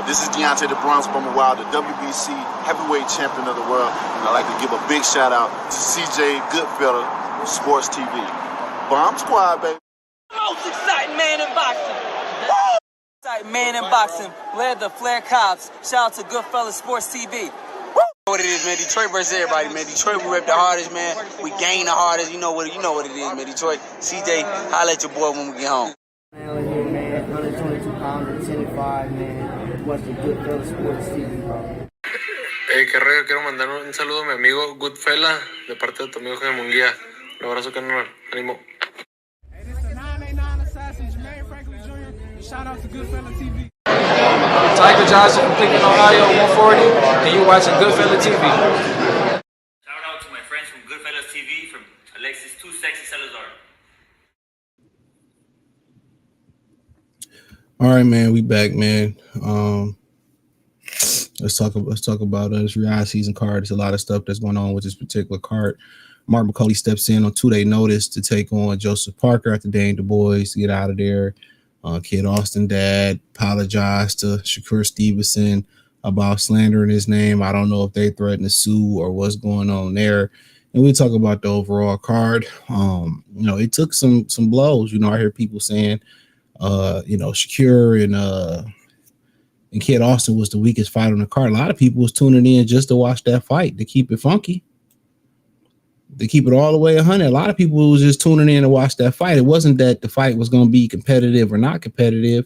This is Deontay the Bronx Bomber Wild, the WBC heavyweight champion of the world. And I'd like to give a big shout out to CJ Goodfella from Sports TV. Bomb Squad, baby. Most exciting man in boxing. Woo! Exciting man in boxing. Led the Flair Cops. Shout out to Goodfella Sports TV. What it is, man. Detroit versus everybody, man. Detroit, we rep the hardest, man. We gain the hardest. You know what it is, man. Detroit, CJ, holla at your boy when we get home. Man, here, man. 122 pounds, 10-5, man. Watching Goodfella Sports TV, bro. Qué rollo, quiero mandar un saludo a mi amigo Goodfella de parte de tu amigo Jaime Munguía. Un abrazo, carnal. Ánimo. Hey, this is the 989 Assassin, Jermaine Franklin Jr. Shout out to Goodfella TV. Tiger Johnson from Cleveland, Ohio, 140, and you watching Goodfella TV. Shout out to my friends from Goodfella TV, from Alexis Too Sexy Salazar. All right, man, we back, man. Let's talk about this Riyadh season card. There's a lot of stuff that's going on with this particular card. Mark Bakole steps in on 2-day notice to take on Joseph Parker after Dane Dubois to get out of there. Kid Austin dad apologized to Shakur Stevenson about slandering his name. I don't know if they threatened to sue or what's going on there. And we talk about the overall card. It took some blows. I hear people saying, Shakur and Kid Austin was the weakest fight on the card. A lot of people was tuning in just to watch that fight, to keep it funky, to keep it all the way 100. A lot of people was just tuning in to watch that fight. It wasn't that the fight was going to be competitive or not competitive.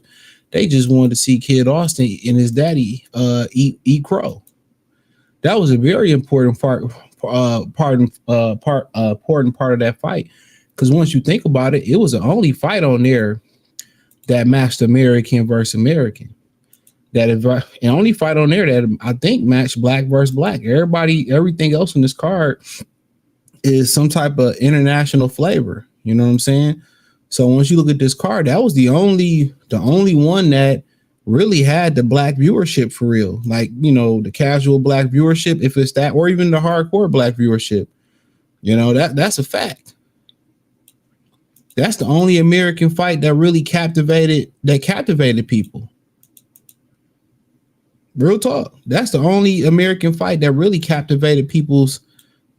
They just wanted to see Kid Austin and his daddy eat crow. That was a very important important part of that fight, because once you think about it, it was the only fight on there that matched American versus American. And only fight on there that I think matched black versus black. Everything else on this card is some type of international flavor. You know what I'm saying? So once you look at this card, that was the only one that really had the black viewership for real. Like, the casual black viewership, if it's that, or even the hardcore black viewership. That's a fact. That's the only American fight that really captivated people. Real talk. That's the only American fight that really captivated people's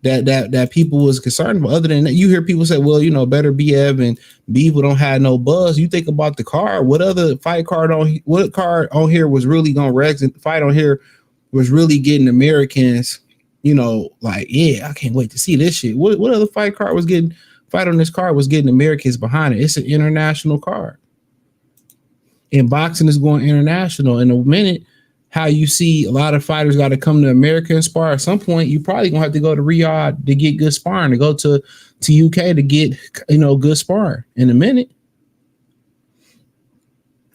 that people was concerned about. Other than that, you hear people say, well, Beterbiev and Bivol don't have no buzz. You think about the card. What other card on here was really going to fight on here was really getting Americans, I can't wait to see this shit. What other fight on this card was getting Americans behind it? It's an international card. And boxing is going international. In a minute, how you see a lot of fighters got to come to America and spar. At some point, you probably gonna have to go to Riyadh to get good sparring, to go to UK to get good sparring. In a minute,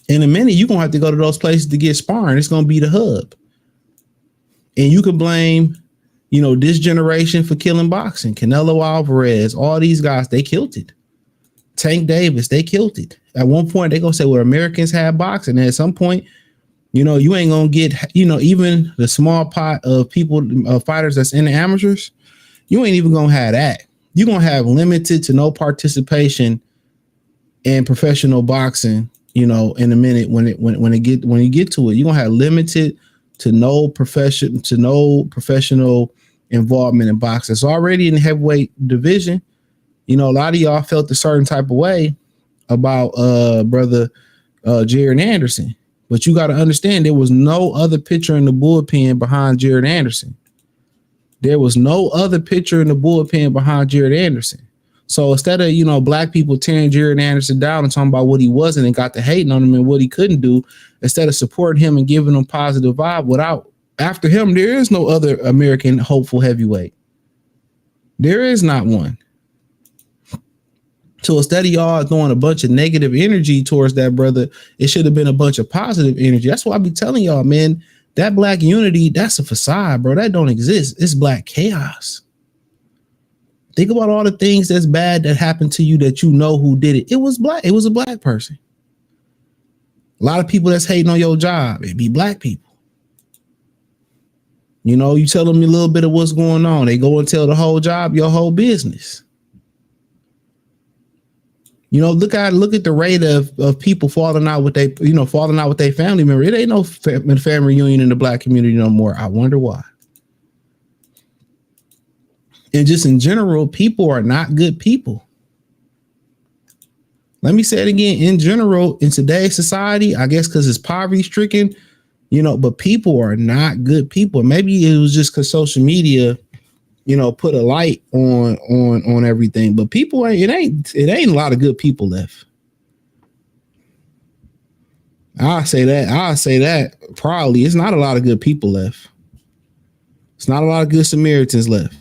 you're gonna have to go to those places to get sparring. It's gonna be the hub. And you can blame, this generation for killing boxing. Canelo Alvarez, all these guys, they killed it. Tank Davis, they killed it. At one point, they gonna say, well, Americans have boxing. And at some point, you ain't gonna get, even the small pot of people, fighters that's in the amateurs, you ain't even gonna have that. You're gonna have limited to no participation in professional boxing, in a minute when you get to it. You're gonna have limited to no professional involvement in boxing. It's already in the heavyweight division. A lot of y'all felt a certain type of way about brother Jared Anderson. But you got to understand, there was no other pitcher in the bullpen behind Jared Anderson. There was no other pitcher in the bullpen behind Jared Anderson. So instead of, black people tearing Jared Anderson down and talking about what he wasn't and got to hating on him and what he couldn't do, instead of supporting him and giving him positive vibe, after him, there is no other American hopeful heavyweight. There is not one. So instead of y'all throwing a bunch of negative energy towards that brother, it should have been a bunch of positive energy. That's why I be telling y'all, man, that black unity, that's a facade, bro. That don't exist. It's black chaos. Think about all the things that's bad that happened to you that who did it. It was black. It was a black person. A lot of people that's hating on your job, it be black people. You tell them a little bit of what's going on. They go and tell the whole job, your whole business. You know, look at the rate of people falling out with their family member. It ain't no family reunion in the black community no more. I wonder why. And just in general, people are not good people. Let me say it again. In general, in today's society, I guess because it's poverty stricken, you know, but people are not good people. Maybe it was just because social media, you know, put a light on everything. But people it ain't a lot of good people left. I'll say that probably it's not a lot of good people left. It's not a lot of good Samaritans left.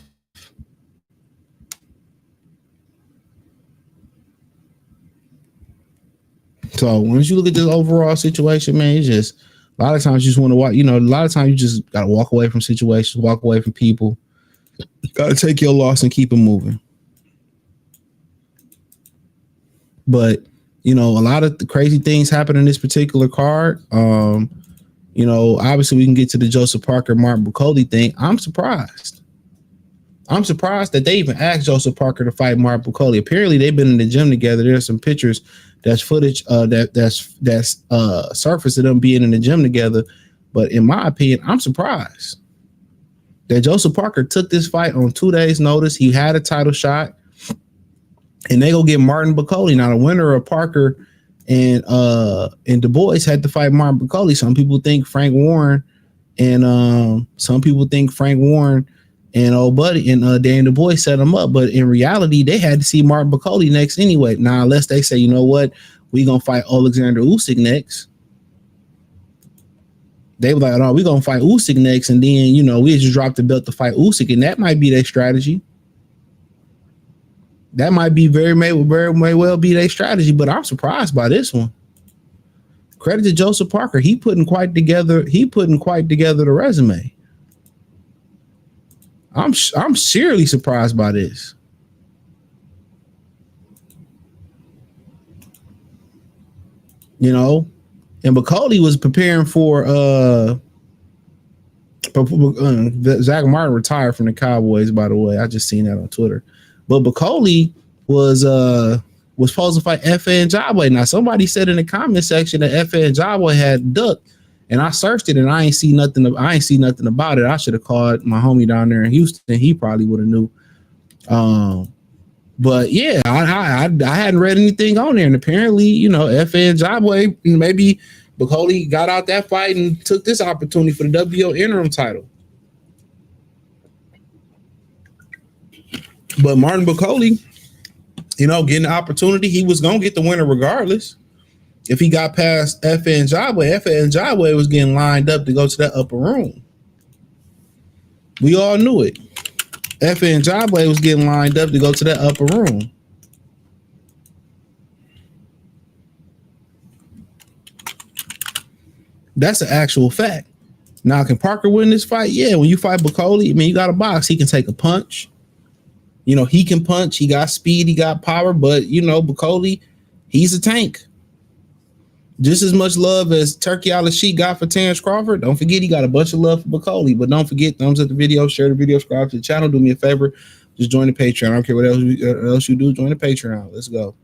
So once you look at this overall situation, man, it's just a lot of times you just want to walk, you know, a lot of times you just got to walk away from situations, walk away from people. Got to take your loss and keep it moving. But, you know, a lot of the crazy things happen in this particular card. You know, obviously we can get to the Joseph Parker, Martin Bakole thing. I'm surprised that they even asked Joseph Parker to fight Martin Bakole. Apparently they've been in the gym together. There's some pictures, that's footage that's surfaced of them being in the gym together. But in my opinion, I'm surprised that Joseph Parker took this fight on 2 days' notice. He had a title shot, and they go get Martin Bakole. Now, the winner of Parker and Dubois had to fight Martin Bakole. Some people think Frank Warren and old buddy and Dan Dubois set him up, but in reality, they had to see Martin Bakole next anyway. Now, unless they say, you know what, we gonna fight Alexander Usyk next. They were like, oh, we gonna fight Usyk next, and then, you know, we just dropped the belt to fight Usyk, and that might be their strategy. That might be very may well be their strategy, but I'm surprised by this one. Credit to Joseph Parker, he putting quite together the resume. I'm seriously surprised by this. You know, and Bakole was preparing for Zach Martin retired from the Cowboys, by the way. I just seen that on Twitter. But Bakole was supposed to fight Efe Njabwe. Now, somebody said in the comment section that Efe Njabwe had ducked. And I searched it and I ain't see nothing about it. I should have called my homie down there in Houston. He probably would have knew. But yeah, I hadn't read anything on there. And apparently, you know, Efe Njabwe, maybe Bakole got out that fight and took this opportunity for the WBO interim title. But Martin Bakole, you know, getting the opportunity, he was going to get the winner regardless. If he got past Efe Njabwe was getting lined up to go to that upper room. We all knew it. Efe Njabwe was getting lined up to go to that upper room. That's an actual fact. Now, can Parker win this fight? Yeah, when you fight Bakole, I mean, you got a box. He can take a punch. You know, he can punch. He got speed. He got power. But, you know, Bakole, he's a tank. Just as much love as Turkey Al-Sheikh got for Terrence Crawford. Don't forget he got a bunch of love for Bakole. But don't forget, thumbs up the video, share the video, subscribe to the channel. Do me a favor, just join the Patreon. I don't care what else you do. Join the Patreon. Let's go.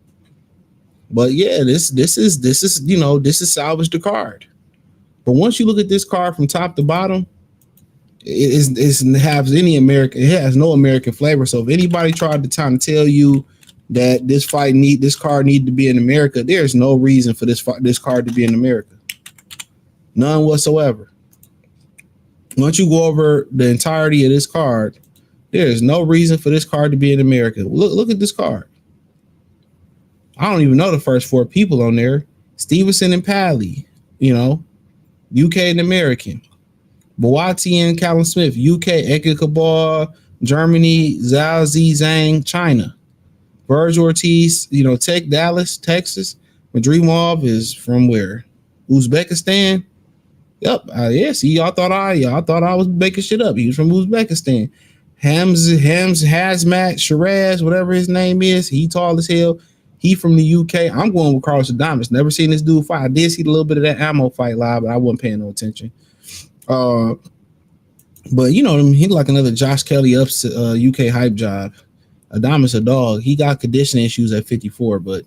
But yeah, this is you know, this is salvage the card. But once you look at this card from top to bottom, it has no American flavor. So if anybody tried to tell you that this card need to be in America, there's no reason for this card to be in America. None whatsoever. Once you go over the entirety of this card, there is no reason for this card to be in America. Look at this card. I don't even know the first four people on there. Stevenson and Pally, you know, UK and American. Boati and Callum Smith, UK, Eka Kabal, Germany, Zhao Zhang, China. Verge Ortiz, you know, Dallas, Texas. Madrimov is from where? Uzbekistan. Yep. Yeah. See, y'all thought I was making shit up. He was from Uzbekistan. Hazmat Shiraz, whatever his name is. He tall as hell. He from the UK. I'm going with Carlos Adames. Never seen this dude fight. I did see a little bit of that ammo fight live, but I wasn't paying no attention. But you know, he like another Josh Kelly ups UK hype job. Adames a dog. He got conditioning issues at 54, but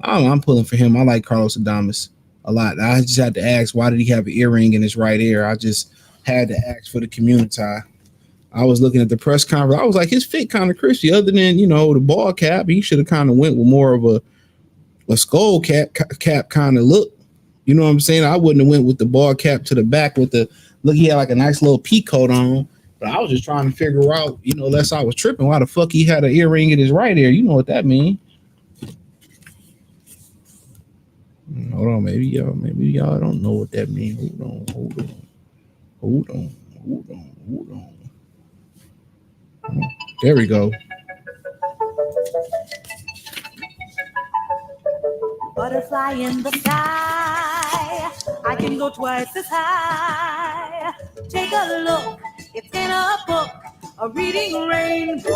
I'm pulling for him. I like Carlos Adames a lot. I just had to ask, why did he have an earring in his right ear? I just had to ask for the community. I was looking at the press conference. I was like, his fit kind of crispy. Other than, the ball cap, he should have kind of went with more of a skull cap kind of look. You know what I'm saying? I wouldn't have went with the ball cap to the back with the look. He had like a nice little pea coat on. But I was just trying to figure out, unless I was tripping, why the fuck he had an earring in his right ear. You know what that means? Hold on, maybe y'all don't know what that means. Hold on. There we go. Butterfly in the sky, I can go twice as high. Take a look, it's in a book, a reading rainbow.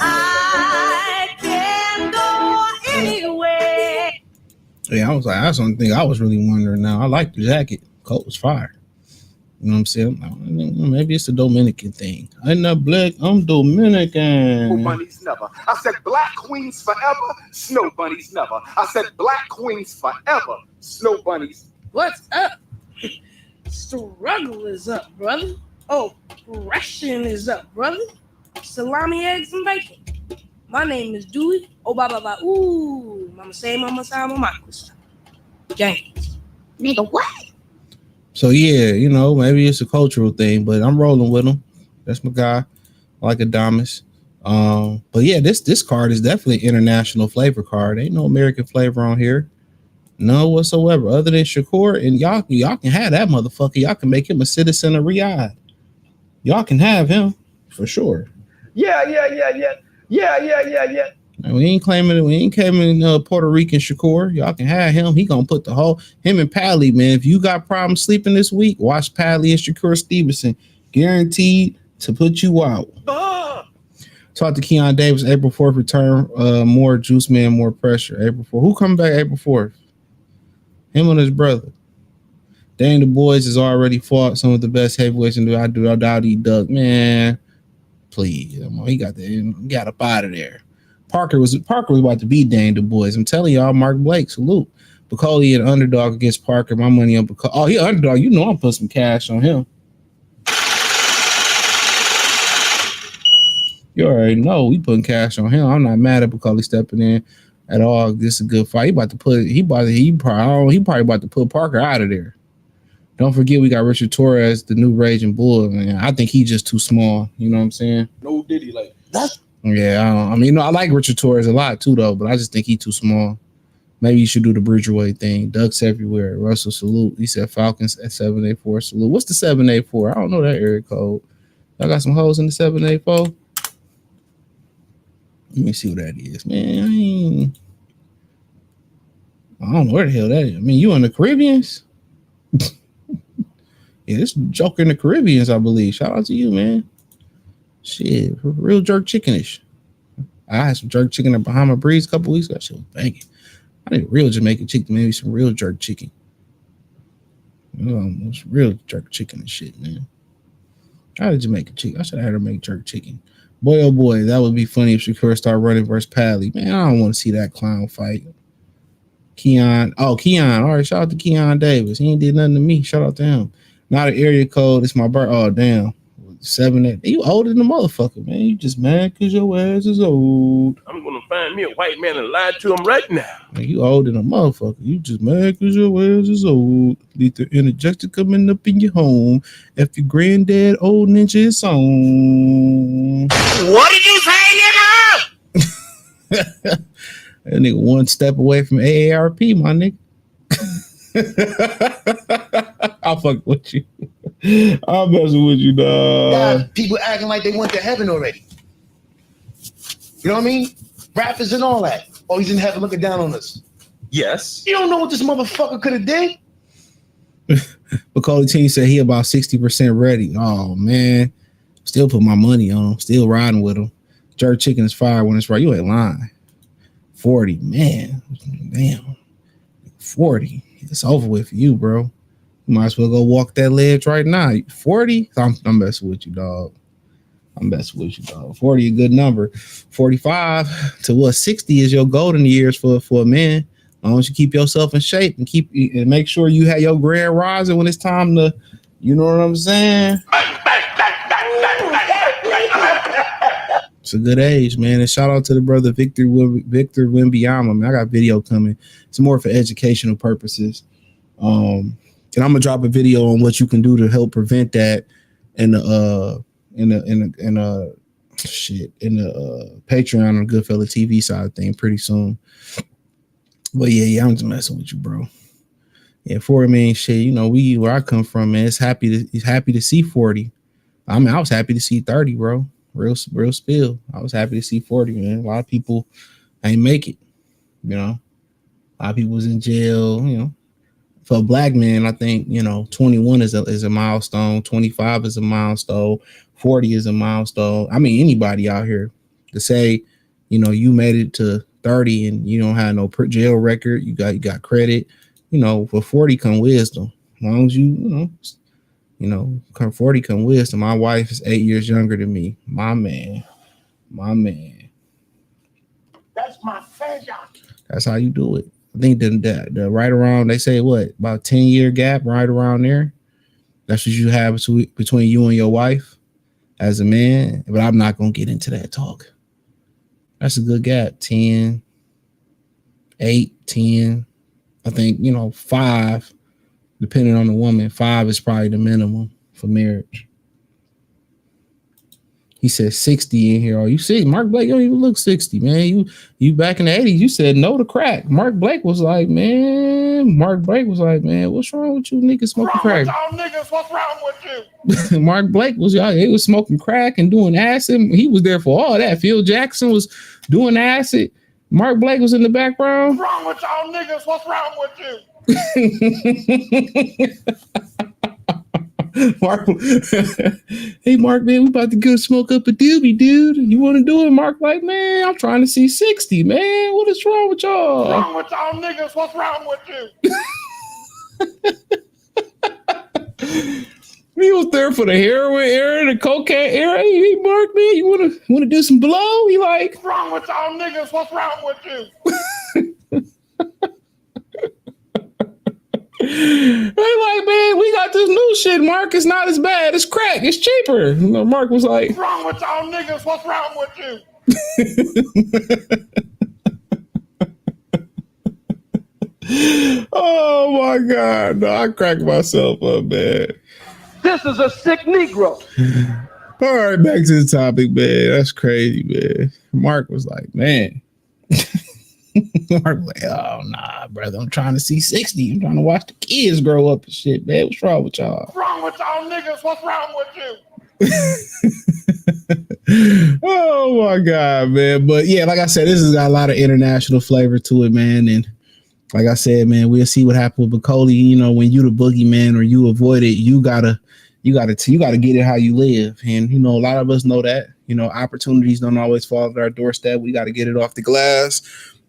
I can go anywhere. Yeah, I was like, that's the only thing I was really wondering now. I like the jacket. Coat was fire. You know what I'm saying? Maybe it's a Dominican thing. I'm not black, I'm Dominican. Snow bunnies never. I said black queens forever, snow bunnies never. I said black queens forever, snow bunnies. What's up? Struggle is up, brother. Oppression is up, brother. Salami, eggs, and bacon. My name is Dewey. Oh, blah, blah, blah. Ooh, mama say, mama say, mama say. James. Nigga, what? So, yeah, maybe it's a cultural thing, but I'm rolling with him. That's my guy. I like Adames. But, yeah, this card is definitely an international flavor card. Ain't no American flavor on here. None whatsoever. Other than Shakur, and y'all can have that motherfucker. Y'all can make him a citizen of Riyadh. Y'all can have him for sure. Yeah. And we ain't claiming Puerto Rican Shakur. Y'all can have him. He gonna put him and Pally, man. If you got problems sleeping this week, watch Pally and Shakur Stevenson. Guaranteed to put you out. Talk to Keon Davis. April 4th return. More Juice Man, more pressure. April 4th. Who coming back April 4th? Him and his brother. Dang, the boys has already fought some of the best heavyweights and I doubt he dug. Man, please. He got up out of there. Parker was about to beat Dane Du Bois. I'm telling y'all, Mark Blake, salute. Bakole an underdog against Parker. My money on Bakole. Oh, he underdog. I'm putting some cash on him. You already know we putting cash on him. I'm not mad at Bakole stepping in at all. This is a good fight. He probably about to put Parker out of there. Don't forget we got Richard Torres, the new Raging Bull. Man, I think he's just too small. You know what I'm saying? No diddy like that. Yeah, I like Richard Torres a lot too, though, but I just think he's too small. Maybe you should do the Bridgerweight thing. Ducks everywhere. Russell, salute. He said Falcons at 784. Salute. What's the 784? I don't know that area code. Y'all got some hoes in the 784? Let me see what that is, man. I don't know where the hell that is. You in the Caribbeans? Yeah, this Joker in the Caribbeans, I believe. Shout out to you, man. Shit, real jerk chickenish. I had some jerk chicken at Bahama Breeze a couple weeks ago. That shit was banging. I need real Jamaican chicken, maybe some real jerk chicken. It's real jerk chicken and shit, man. I had Jamaican chicken. I should have had her make jerk chicken. Boy, oh boy, that would be funny if Shakur started running versus Pally. Man, I don't want to see that clown fight. Keon. All right, shout out to Keon Davis. He ain't did nothing to me. Shout out to him. Not an area code. It's my birth. Oh, damn. 7-8. You older than the motherfucker, man. You just mad because your ass is old. I'm going to find me a white man and lie to him right now. Man, you older than a motherfucker. You just mad because your ass is old. Lethal interjection coming up in your home. If your granddad old ninja is on. What did you say, nigga? That nigga one step away from AARP, my nigga. I'll fuck with you. I'm messing with you, dog. Got people acting like they went to heaven already. You know what I mean? Rappers and all that. Oh, he's in heaven looking down on us. Yes. You don't know what this motherfucker could have did? Bakole team said he about 60% ready. Oh, man. Still put my money on him. Still riding with him. Jerk chicken is fire when it's right. You ain't lying. 40, man. Damn. 40. It's over with for you, bro. You might as well go walk that ledge right now. 40? I'm messing with you, dog. I'm messing with you, dog. 40 a good number. 45 to 60 is your golden years for a man. As long as you keep yourself in shape and make sure you have your grand rising when it's time to, you know what I'm saying? It's a good age, man. And shout out to the brother Victor Wimbiama, man. I got video coming. It's more for educational purposes. And I'm gonna drop a video on what you can do to help prevent that in the Patreon on Goodfella TV side thing pretty soon. But yeah, I'm just messing with you, bro. Yeah, 40 man shit. You know, where I come from, man. He's happy to see 40. I mean, I was happy to see 30, bro. Real spill. I was happy to see 40, man. A lot of people ain't make it. You know, a lot of people was in jail. You know, for a black man, I think 21 is a milestone. 25 is a milestone. 40 is a milestone. I mean, anybody out here to say, you made it to 30 and you don't have no jail record. You got credit. For 40 come wisdom. As long as come 40 come wisdom. My wife is 8 years younger than me. My man. That's my pleasure. That's how you do it. I think the right around, they say what, about 10-year gap, right around there. That's what you have between you and your wife as a man. But I'm not going to get into that talk. That's a good gap. 10, 8, 10. I think, 5, depending on the woman, 5 is probably the minimum for marriage. He said 60 in here. Oh, you see, Mark Blake, you don't even look 60, man. You back in the 80s, you said no to crack. Mark Blake was like, man, what's wrong with you niggas smoking crack? What's wrong with you? Mark Blake he was smoking crack and doing acid. He was there for all that. Phil Jackson was doing acid. Mark Blake was in the background. What's wrong with y'all niggas? What's wrong with you? Mark, hey Mark, man, we about to go smoke up a doobie, dude. You want to do it? Mark, like, man, I'm trying to see 60, man. What is wrong with y'all? What's wrong with y'all niggas? What's wrong with you? He was there for the heroin era, the cocaine era. Hey, Mark, man, you want to do some blow? He like, what's wrong with y'all niggas? What's wrong with you? They're like, man, we got this new shit, Mark. It's not as bad. It's crack. It's cheaper. Mark was like, what's wrong with y'all niggas? What's wrong with you? Oh my God. No, I crack myself up, man. This is a sick Negro. All right, back to the topic, man. That's crazy, man. Mark was like, man. Mark was like, oh, nah, brother. I'm trying to see 60. I'm trying to watch the kids grow up and shit, man. What's wrong with y'all? What's wrong with y'all niggas? What's wrong with you? Oh, my God, man. But, yeah, like I said, this has got a lot of international flavor to it, man. And like I said, man, we'll see what happens with Bakole. When you the boogeyman or you avoid it, you gotta get it how you live. And, a lot of us know that, opportunities don't always fall at our doorstep. We got to get it off the glass.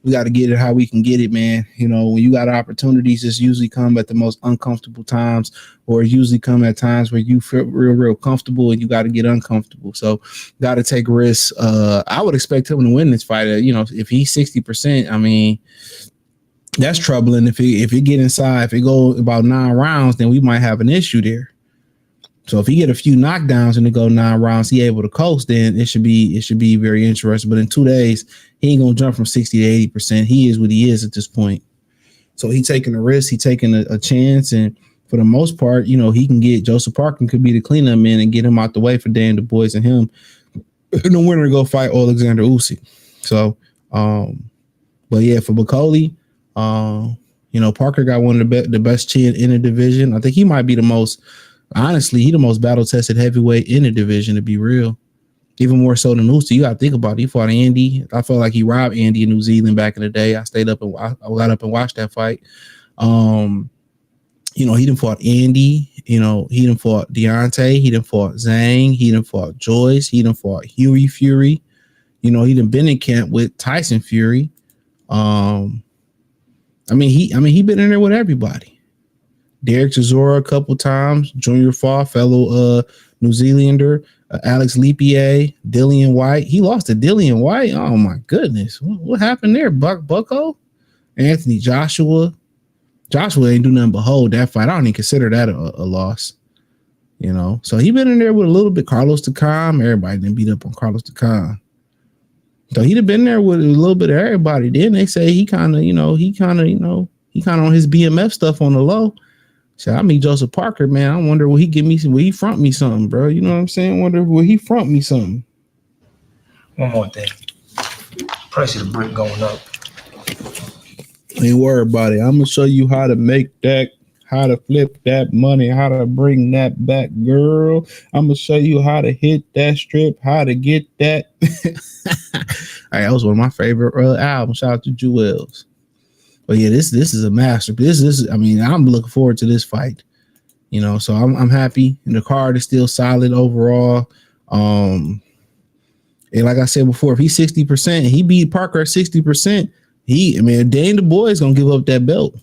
We got to get it how we can get it, man. When you got opportunities, it's usually come at the most uncomfortable times, or usually come at times where you feel real comfortable and you got to get uncomfortable. So got to take risks. I would expect him to win this fight. If he's 60%, I mean, that's troubling. If it get inside, if it go about 9 rounds, then we might have an issue there. So if he get a few knockdowns and it go 9 rounds, he able to coast, then it should be very interesting. But in 2 days, he ain't gonna jump from 60 to 80%. He is what he is at this point. So he taking a risk, he taking a chance, and for the most part, he can get Joseph Parker could be the cleanup man and get him out the way for Dan Dubois and him. And the winner to go fight Alexander Usyk. So, but yeah, for Bakole, Parker got one of the best chin in the division. I think he might be the most. Honestly, he the most battle-tested heavyweight in the division, to be real. Even more so than Usyk. You got to think about it. He fought Andy. I felt like he robbed Andy in New Zealand back in the day. I got up and watched that fight. He done fought Andy. He done fought Deontay. He done fought Zhang. He done fought Joyce. He done fought Huey Fury. He done been in camp with Tyson Fury. He been in there with everybody. Derek Chisora a couple times, Junior Fall, fellow New Zealander, Alex Lepier, Dillian White. He lost to Dillian White. Oh my goodness. What happened there? Bucko? Anthony Joshua. Joshua ain't do nothing but hold that fight. I don't even consider that a loss. You know, so he been in there with a little bit. Carlos Takam, everybody didn't beat up on Carlos Takam. So he'd have been there with a little bit of everybody. Then they say he kind of on his BMF stuff on the low. So I meet Joseph Parker, man. I wonder will he give me some, will he front me something, bro? You know what I'm saying? I wonder will he front me something. One more thing. Price of the brick going up. Ain't worry about it. I'm gonna show you how to make that, how to flip that money, how to bring that back, girl. I'm gonna show you how to hit that strip, how to get that. All right, that was one of my favorite albums. Shout out to Jewels. But yeah, this is a masterpiece. This is, I mean, I'm looking forward to this fight. You know, so I'm happy, and the card is still solid overall. And like I said before, if he's 60%, he beat Parker at 60%. Dane Dubois is gonna give up that belt.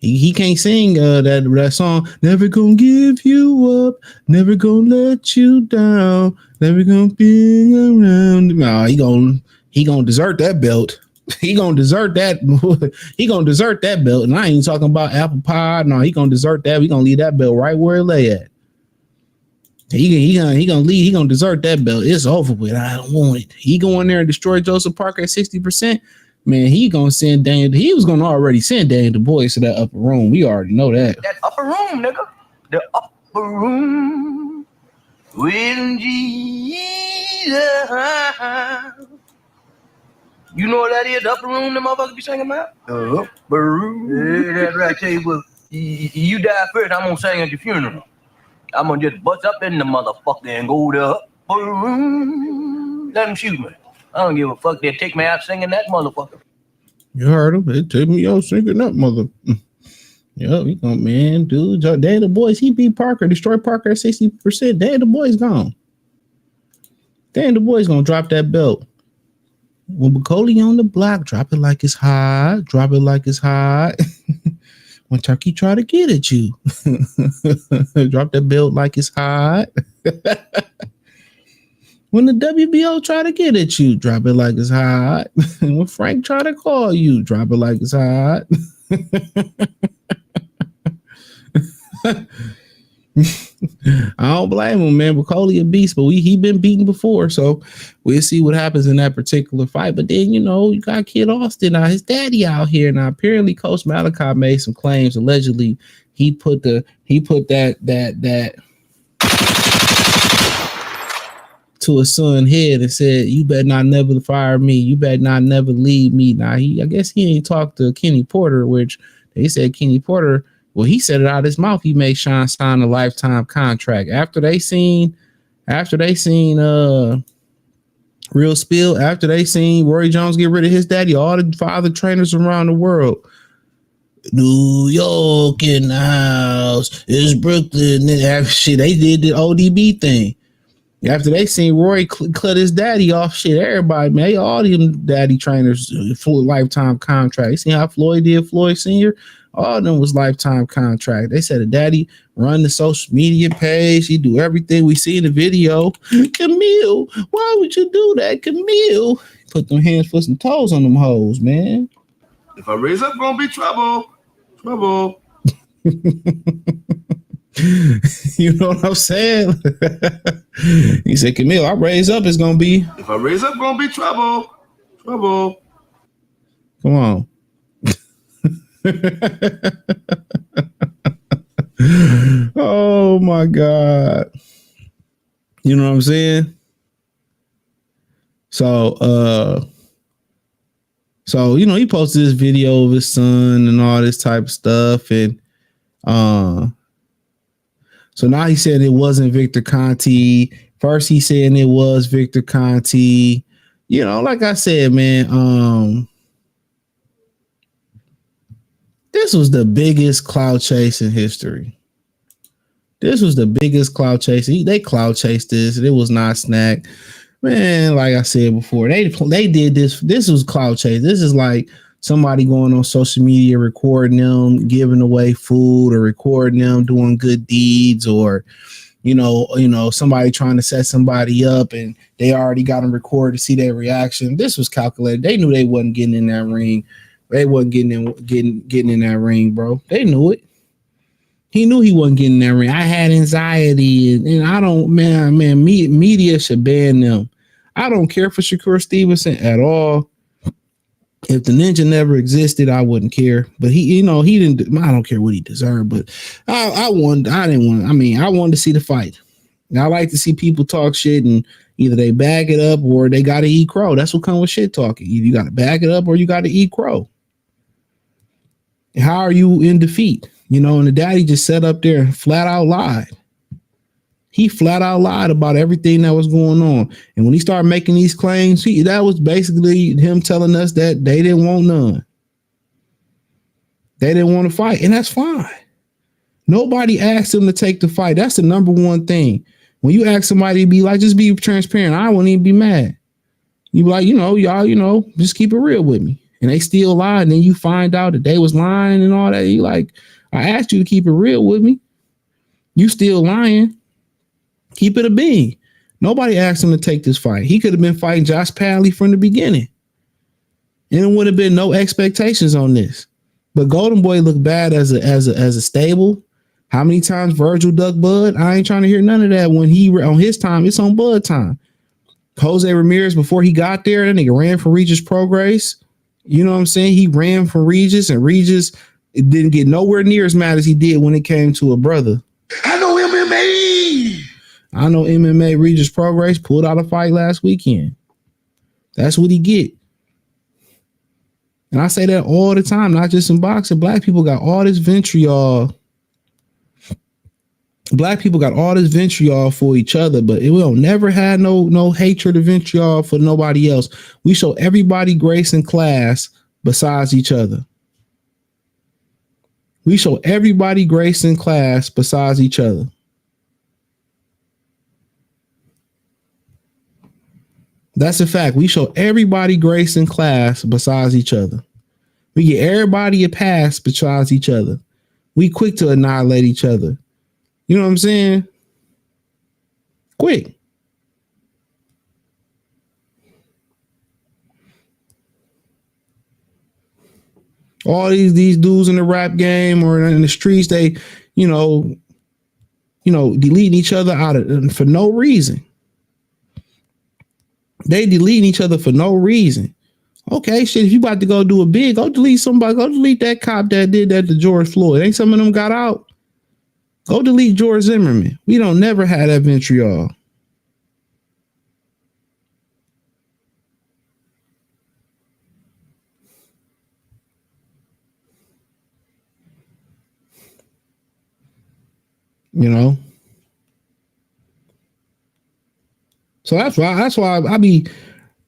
He can't sing that song. Never gonna give you up. Never gonna let you down. Never gonna be around. No, he gonna desert that belt. He gonna desert that. He gonna desert that belt. And I ain't talking about apple pie. No, he gonna desert that. We gonna leave that belt right where it lay at. He gonna leave. He gonna desert that belt. It's over with. I don't want it. He go in there and destroy Joseph Parker at 60%. Man, he gonna send Daniel. He was gonna already send Daniel Dubois to that upper room. We already know that. That upper room, nigga. The upper room with Jesus. You know what that is? The upper room the motherfuckers be singing about? The upper room. Yeah, that's right. Tell you what, you die first, I'm gonna sing at your funeral. I'm gonna just bust up in the motherfucker and go to the upper room. Let them shoot me. I don't give a fuck. They'll take me out singing that motherfucker. You heard him. They take me out singing that mother. Yo, he gone, man, dude. Daniel Dubois, he beat Parker, destroyed Parker at 60%. Daniel Dubois gone. Daniel Dubois gonna drop that belt. When Bakole on the block, drop it like it's hot. Drop it like it's hot. When Turkey try to get at you, drop that belt like it's hot. When the WBO try to get at you, drop it like it's hot. When Frank try to call you, drop it like it's hot. I don't blame him, man. Bakole a beast, but he been beaten before, so we'll see what happens in that particular fight. But then, you know, you got Kid Austin now, his daddy out here now. Apparently, Coach Malachi made some claims. Allegedly, he put that to his son's head and said, "You better not never fire me. You better not never leave me." Now I guess he ain't talked to Kenny Porter, which they said Kenny Porter. Well, he said it out of his mouth. He made Sean sign a lifetime contract after they seen Real Spill. After they seen Roy Jones get rid of his daddy, all the father trainers around the world. New York in the house, it's Brooklyn. Shit, they did the ODB thing. After they seen Roy cut his daddy off, shit, everybody, man, all them daddy trainers full lifetime contract. You see how Floyd did, Floyd Sr.? All of them was lifetime contract. They said the daddy run the social media page. He do everything we see in the video. Camille, why would you do that, Camille? Put them hands, foot, and toes on them hoes, man. If I raise up, gonna be trouble. Trouble. You know what I'm saying? He said, Camille, I raise up, it's gonna be. If I raise up, gonna be trouble. Trouble. Come on. Oh my God. You know what I'm saying? So you know, he posted this video of his son and all this type of stuff, and so now he's saying it wasn't Victor Conti. First he said it was Victor Conti. You know, like I said, man, this was the biggest cloud chase in history. This was the biggest cloud chase. They cloud chased this. It was not snack. Man, like I said before, they did this. This was cloud chase. This is like somebody going on social media, recording them, giving away food, or recording them doing good deeds, or somebody trying to set somebody up and they already got them recorded to see their reaction. This was calculated. They knew they wasn't getting in that ring. They wasn't getting in that ring, bro. They knew it. He knew he wasn't getting in that ring. I had anxiety, and I don't, media should ban them. I don't care for Shakur Stevenson at all. If the ninja never existed, I wouldn't care. But he didn't. I don't care what he deserved. But I wanted to see the fight. And I like to see people talk shit, and either they bag it up or they got to eat crow. That's what comes with shit talking. Either you got to bag it up or you got to eat crow. How are you in defeat? And the daddy just sat up there and flat out lied. He flat out lied about everything that was going on. And when he started making these claims, that was basically him telling us that they didn't want none. They didn't want to fight. And that's fine. Nobody asked him to take the fight. That's the number one thing. When you ask somebody to be like, just be transparent, I wouldn't even be mad. You be like, y'all, just keep it real with me. And they still lie. And then you find out that they was lying and all that. You like, I asked you to keep it real with me. You still lying. Keep it a bean. Nobody asked him to take this fight. He could have been fighting Josh Padley from the beginning. And it would have been no expectations on this. But Golden Boy looked bad as a stable. How many times Virgil duck Bud? I ain't trying to hear none of that. When he on his time, it's on Bud time. Jose Ramirez, before he got there, that nigga ran for Regis Prograis. You know what I'm saying? He ran for Regis, and Regis didn't get nowhere near as mad as he did when it came to a brother. I know MMA. Regis Prograis pulled out a fight last weekend. That's what he get. And I say that all the time, not just in boxing. Black people got all this vitriol. Black people got all this vitriol for each other, but it will never had no hatred or vitriol for nobody else. We show everybody grace and class besides each other. We show everybody grace and class besides each other. That's a fact. We show everybody grace and class besides each other. We get everybody a pass besides each other. We quick to annihilate each other. You know what I'm saying? Quick. All these dudes in the rap game or in the streets, they, deleting each other out of for no reason. They deleting each other for no reason. Okay, shit, if you about to go do a bid, go delete somebody. Go delete that cop that did that to George Floyd. Ain't some of them got out? Go delete George Zimmerman. We don't never had that vitriol. So that's why I be,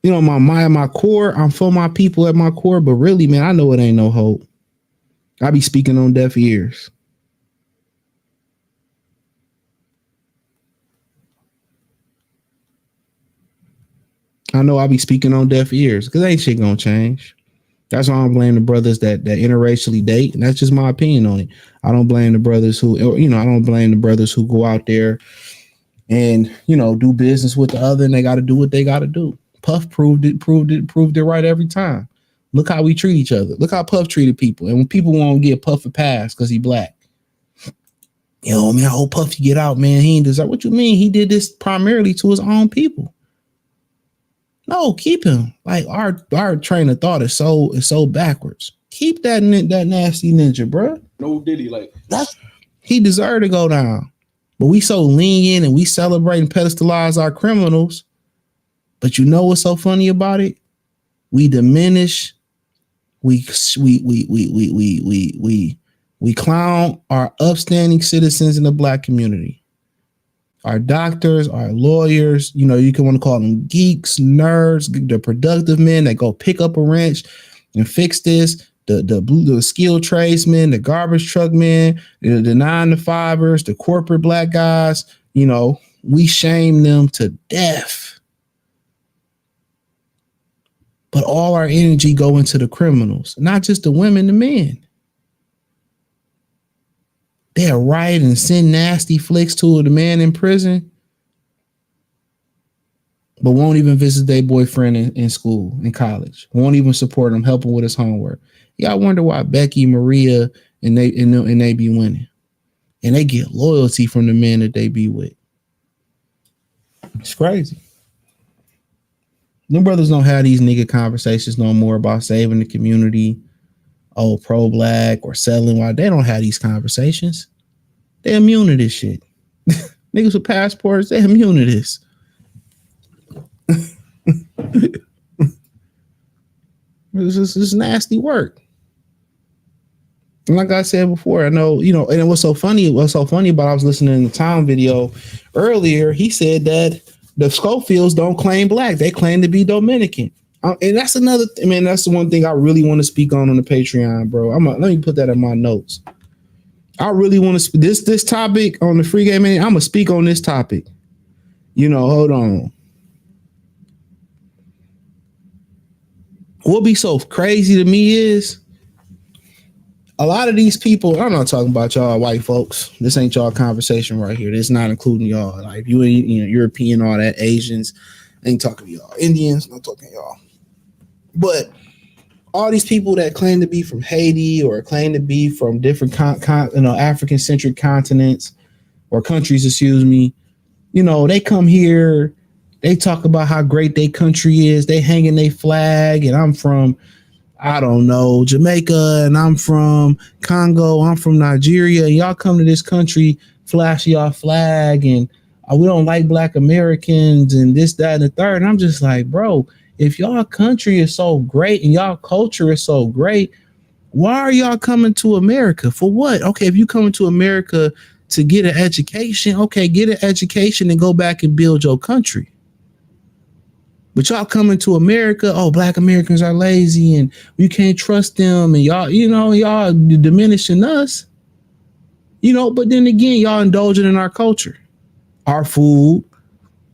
my core, I'm for my people at my core, but really, man, I know it ain't no hope. I be speaking on deaf ears. I know I be speaking on deaf ears because ain't shit gonna change. That's why I don't blame the brothers that interracially date, and that's just my opinion on it. I don't blame the brothers who, I don't blame the brothers who go out there and do business with the other, and they got to do what they got to do. Puff proved it right every time. Look how we treat each other. Look how Puff treated people, and when people won't give Puff a pass because he black, I hope Puff you get out, man. He ain't deserve. What you mean? He did this primarily to his own people. No, keep him. Like our train of thought is so backwards. Keep that nasty ninja, bro. No Diddy, like he deserved to go down. But we so lenient and we celebrate and pedestalize our criminals. But you know what's so funny about it? We diminish. We clown our upstanding citizens in the black community. Our doctors, our lawyers, you can want to call them geeks, nerds, the productive men that go pick up a wrench and fix this, the skilled tradesmen, the garbage truck men, the 9-to-5ers, the corporate black guys, we shame them to death. But all our energy go into the criminals, not just the women, the men. They'll write and send nasty flicks to the man in prison, but won't even visit their boyfriend in school, in college. Won't even support him, help him with his homework. Y'all wonder why Becky, Maria, and they be winning. And they get loyalty from the men that they be with. It's crazy. Them brothers don't have these nigga conversations no more about saving the community, pro-black or selling. Why they don't have these conversations? They immune to this shit. Niggas with passports, they immune to this. It's nasty work. And like I said before, I know, and what's so funny about, I was listening to the Tom video earlier. He said that the Schofields don't claim black. They claim to be Dominican. And that's another, that's the one thing I really want to speak on the Patreon, bro. Let me put that in my notes. I really want to, this topic on the free game, I'm going to speak on this topic. Hold on. What be so crazy to me is a lot of these people, I'm not talking about y'all white folks. This ain't y'all conversation right here. This not including y'all. Like you European, all that, Asians, ain't talking to y'all. Indians, not talking to y'all. But all these people that claim to be from Haiti or claim to be from different African-centric continents or countries, they come here. They talk about how great their country is. They hanging their flag, and I'm from, I don't know, Jamaica, and I'm from Congo. I'm from Nigeria. Y'all come to this country, flash y'all flag, and we don't like black Americans and this, that, and the third. And I'm just like, bro, if y'all country is so great and y'all culture is so great, why are y'all coming to America? For what? Okay, if you coming to America to get an education, okay, get an education and go back and build your country. But y'all coming to America, black Americans are lazy and we can't trust them, and y'all diminishing us. But then again, y'all indulging in our culture, our food,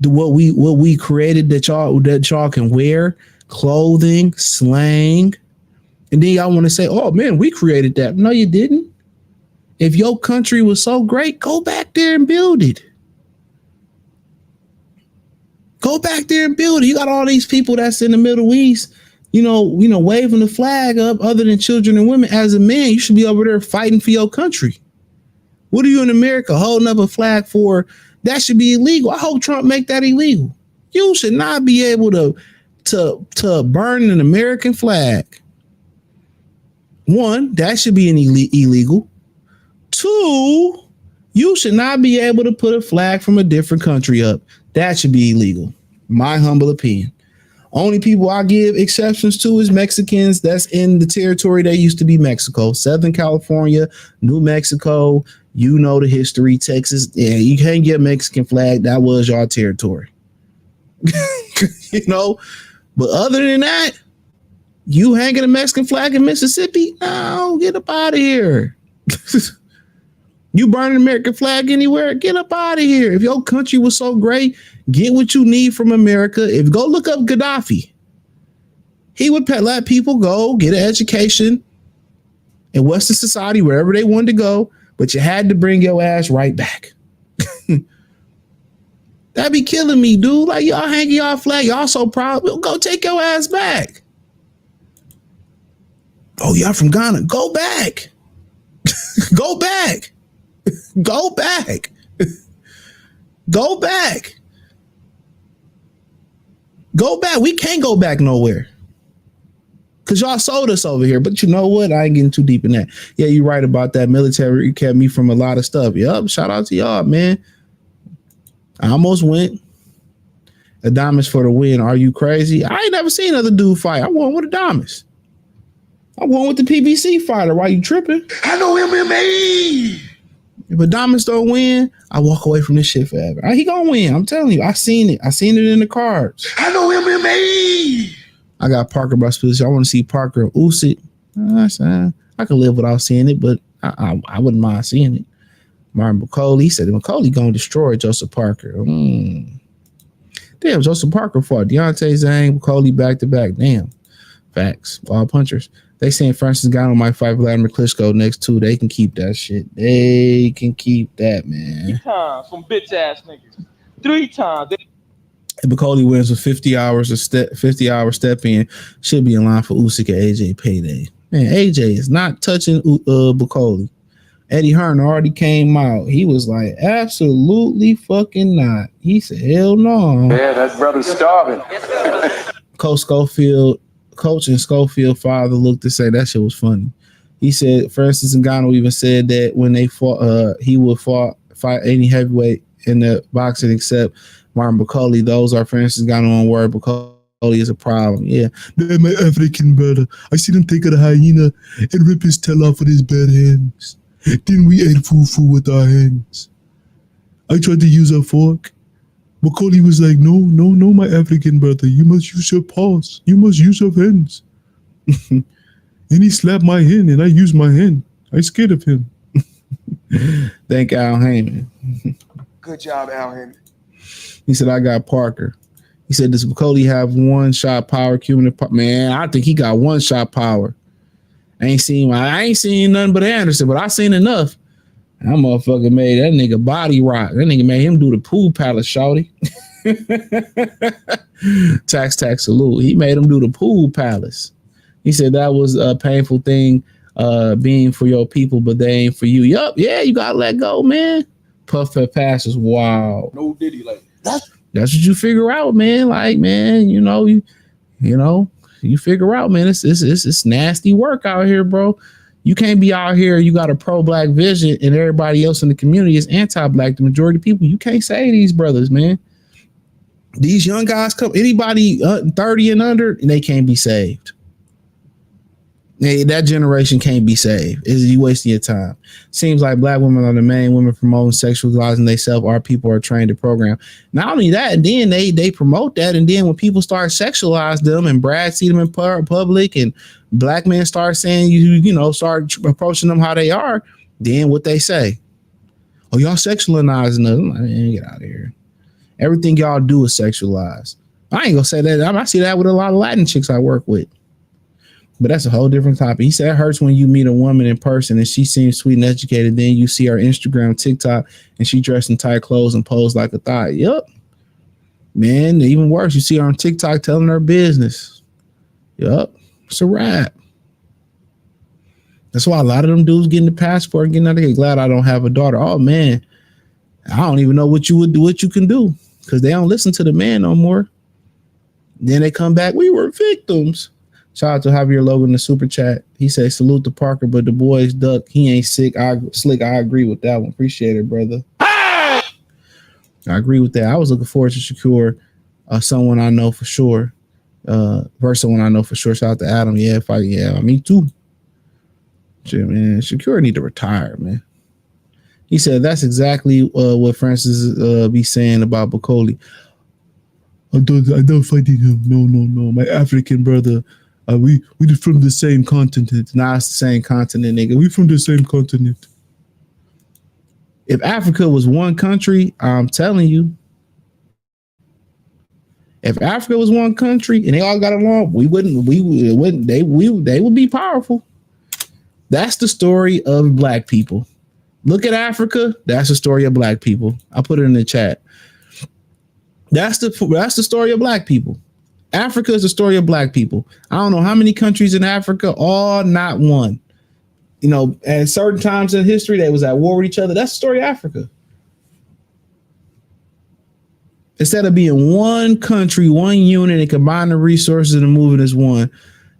what we created that y'all can wear, clothing, slang. And then y'all want to say, oh man, we created that. No, you didn't. If your country was so great, go back there and build it. Go back there and build it. You got all these people that's in the Middle East, waving the flag up other than children and women. As a man, you should be over there fighting for your country. What are you in America holding up a flag for? That should be illegal. I hope Trump make that illegal. You should not be able to burn an American flag. One, that should be illegal. Two, you should not be able to put a flag from a different country up. That should be illegal. My humble opinion. Only people I give exceptions to is Mexicans that's in the territory that used to be Mexico. Southern California, New Mexico, the history, Texas. Yeah, you can't get a Mexican flag. That was your territory. But other than that, you hanging a Mexican flag in Mississippi? No, get up out of here. You burn an American flag anywhere? Get up out of here. If your country was so great, get what you need from America. Go look up Gaddafi. He would let people go, get an education in Western society, wherever they wanted to go, but you had to bring your ass right back. That'd be killing me, dude. Like, y'all hanging y'all flag. Y'all so proud. Go take your ass back. Oh, y'all from Ghana. Go back. Go back. Go back. Go back. Go back. We can't go back nowhere. Because y'all sold us over here. But you know what? I ain't getting too deep in that. Yeah, you're right about that. Military kept me from a lot of stuff. Yup. Shout out to y'all, man. I almost went. Adamas for the win. Are you crazy? I ain't never seen another dude fight. I won with Adamas. I won with the PBC fighter. Why you tripping? I know MMA. If Adamas don't win, I walk away from this shit forever. He gonna win. I'm telling you. I seen it. I seen it in the cards. I know MMA. I got Parker by position. I want to see Parker and Usyk. I could live without seeing it, but I wouldn't mind seeing it. Martin Bakole, he said Bakole gonna destroy Joseph Parker. Damn, Joseph Parker fought Deontay Zhang, Bakole back to back. Damn. Facts. All punchers. They saying Francis Ngannou might fight Vladimir Klitschko next too. They can keep that shit. They can keep that, man. 3 times from bitch ass niggas. 3 times. If Bakole wins with 50 hours step in, should be in line for Usyk and AJ payday. Man, AJ is not touching Bakole. Eddie Hearn already came out. He was like, absolutely fucking not. He said, hell no. Yeah, that brother's starving. Coach and Schofield father looked to say that shit was funny. He said Francis Ngannou even said that when they fought, he would fight any heavyweight in the boxing except Martin Bakole. Those are Francis Ngannou on word. Bakole is a problem. Yeah, they're my African brother. I see them take a hyena and rip his tail off with his bare hands. Then we ate fufu with our hands. I tried to use a fork. Bakole was like, no, my African brother. You must use your paws. You must use your hands. And he slapped my hand, and I used my hand. I scared of him. Thank Al Heyman. Good job, Al Heyman. He said, I got Parker. He said, does Bakole have one-shot power? Man, I think he got one-shot power. I ain't seen nothing but Anderson, but I seen enough. That motherfucker made that nigga body rock. That nigga made him do the pool palace, shawty. Tax salute. He made him do the pool palace. He said that was a painful thing, being for your people, but they ain't for you. Yup, yeah, you gotta let go, man. Puff that pass is wild. No Diddy, like that's what you figure out, man. Like, man, you figure out, man. It's nasty work out here, bro. You can't be out here. You got a pro-black vision, and everybody else in the community is anti-black. The majority of people, you can't say these brothers, man. These young guys come. Anybody 30 and under, and they can't be saved. That generation can't be saved. You wasting your time. Seems like black women are the main women promoting sexualizing themselves. Our people are trained to program. Not only that, and then they promote that, and then when people start sexualize them, and Brad see them in public, and black men start saying start approaching them how they are, then what they say? Oh, y'all sexualizing us. I'm like, man, get out of here. Everything y'all do is sexualized. I ain't gonna say that. I see that with a lot of Latin chicks I work with. But that's a whole different topic. He said it hurts when you meet a woman in person and she seems sweet and educated. Then you see her Instagram, TikTok, and she dressed in tight clothes and posed like a thought. Yup. Man, even worse, you see her on TikTok telling her business. Yup. It's a wrap. That's why a lot of them dudes getting the passport and getting out of here. Glad I don't have a daughter. Oh, man. I don't even know what you would do, what you can do, because they don't listen to the man no more. Then they come back. We were victims. Shout out to Javier Logan in the super chat. He said, salute to Parker, but the boys duck. He ain't slick. I agree with that one. Appreciate it, brother. I agree with that. I was looking forward to Shakur, someone I know for sure. Versus someone I know for sure. Shout out to Adam. Yeah, me too. Shit, man. Shakur need to retire, man. He said that's exactly what Francis be saying about Bakole. I'm done fighting him. No. My African brother. We from the same continent. Nah, it's the same continent, nigga. We from the same continent. If Africa was one country, I'm telling you. If Africa was one country and they all got along, they would be powerful. That's the story of black people. Look at Africa. That's the story of black people. I'll put it in the chat. That's the story of black people. Africa is the story of black people. I don't know how many countries in Africa, all not one. At certain times in history, they was at war with each other. That's the story of Africa. Instead of being one country, one unit, and combine the resources and moving as one,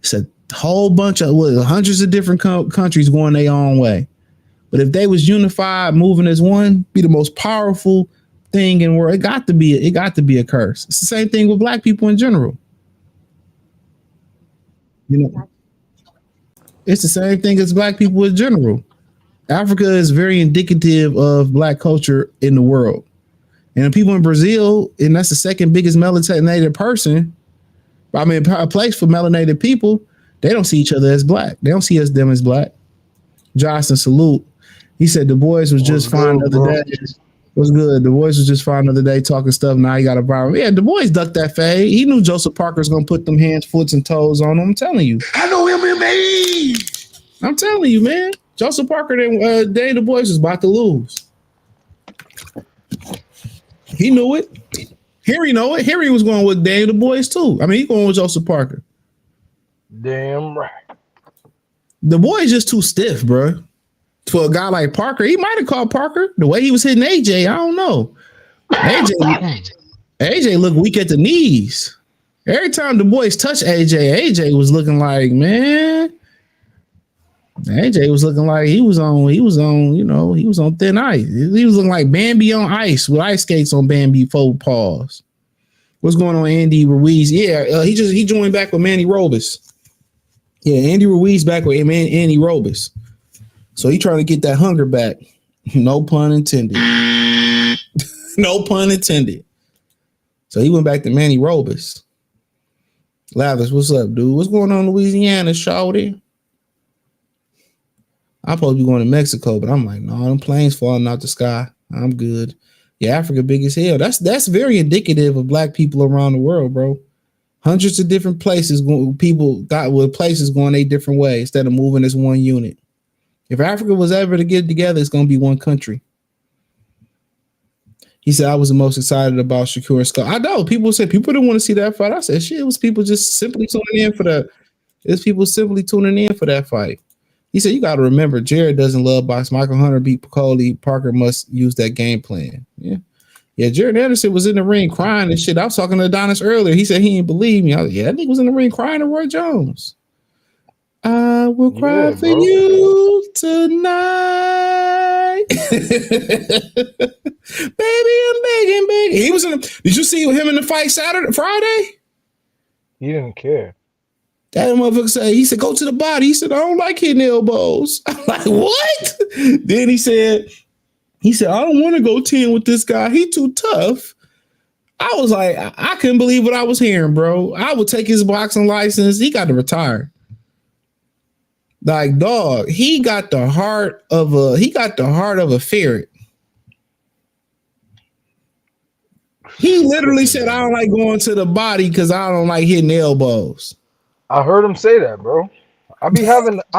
it's a whole bunch of hundreds of different countries going their own way. But if they was unified, moving as one, be the most powerful thing in the world. It got to be a curse. It's the same thing with black people in general. It's the same thing as black people in general. Africa is very indicative of black culture in the world. And people in Brazil, and that's the second biggest melanated person. I mean, a place for melanated people, they don't see each other as black. They don't see them as black. Johnson, salute. He said the boys was just fine the other day. What's good? Du Bois was just fine the other day talking stuff. Now he got a viral. Yeah, Du Bois ducked that fade. He knew Joseph Parker's gonna put them hands, foots, and toes on him. I'm telling you. I know MMA. I'm telling you, man. Joseph Parker and Danny Du Bois was about to lose. He knew it. Harry know it. Harry was going with Danny Du Bois too. I mean, he going with Joseph Parker. Damn right. Du Bois is just too stiff, bro. For a guy like Parker, he might have called Parker the way he was hitting AJ. I don't know. AJ looked weak at the knees. Every time Du Bois touched AJ was looking like, man. AJ was looking like he was on thin ice. He was looking like Bambi on ice with ice skates on Bambi full paws. What's going on, Andy Ruiz? Yeah, he joined back with Manny Robis. Yeah, Andy Ruiz back with Andy Robis. So he trying to get that hunger back. No pun intended. No pun intended. So he went back to Manny Robis. Lavis, what's up, dude? What's going on in Louisiana, shawty? I'm supposed to be going to Mexico, but I'm like, no, them planes falling out the sky. I'm good. Yeah, Africa big as hell. That's very indicative of black people around the world, bro. Hundreds of different places, people got with places going a different way instead of moving as one unit. If Africa was ever to get together, it's going to be one country. He said, I was the most excited about Shakur Skull. I know people said people didn't want to see that fight. I said, shit, it was people just simply tuning in for that. It's people simply tuning in for that fight. He said, you got to remember, Jared doesn't love box. Michael Hunter beat Bakole. Parker must use that game plan. Yeah, Jared Anderson was in the ring crying and shit. I was talking to Adonis earlier. He said he didn't believe me. I was like, yeah, that nigga was in the ring crying to Roy Jones. I will cry for you tonight. Baby, I'm begging. He was in did you see him in the fight Friday? He didn't care. That motherfucker said, he said, go to the body. He said, I don't like hitting elbows. I'm like, what? Then he said, I don't want to go 10 with this guy. He too tough. I was like, I couldn't believe what I was hearing, bro. I would take his boxing license. He got to retire. Like, dog, he got the heart of a ferret. He literally said, I don't like going to the body because I don't like hitting elbows. I heard him say that, bro. I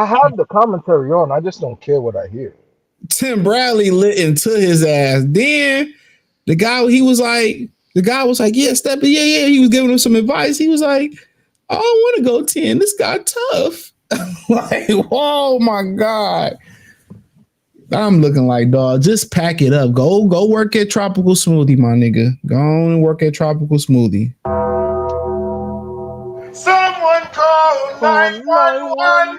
have the commentary on. I just don't care what I hear. Tim Bradley lit into his ass. Then the guy was like, yeah, step it. Yeah. He was giving him some advice. He was like, I don't want to go 10. This guy tough. Like, oh my God. I'm looking like, dog, just pack it up. Go work at Tropical Smoothie, my nigga. Go on and work at Tropical Smoothie. Someone call 911.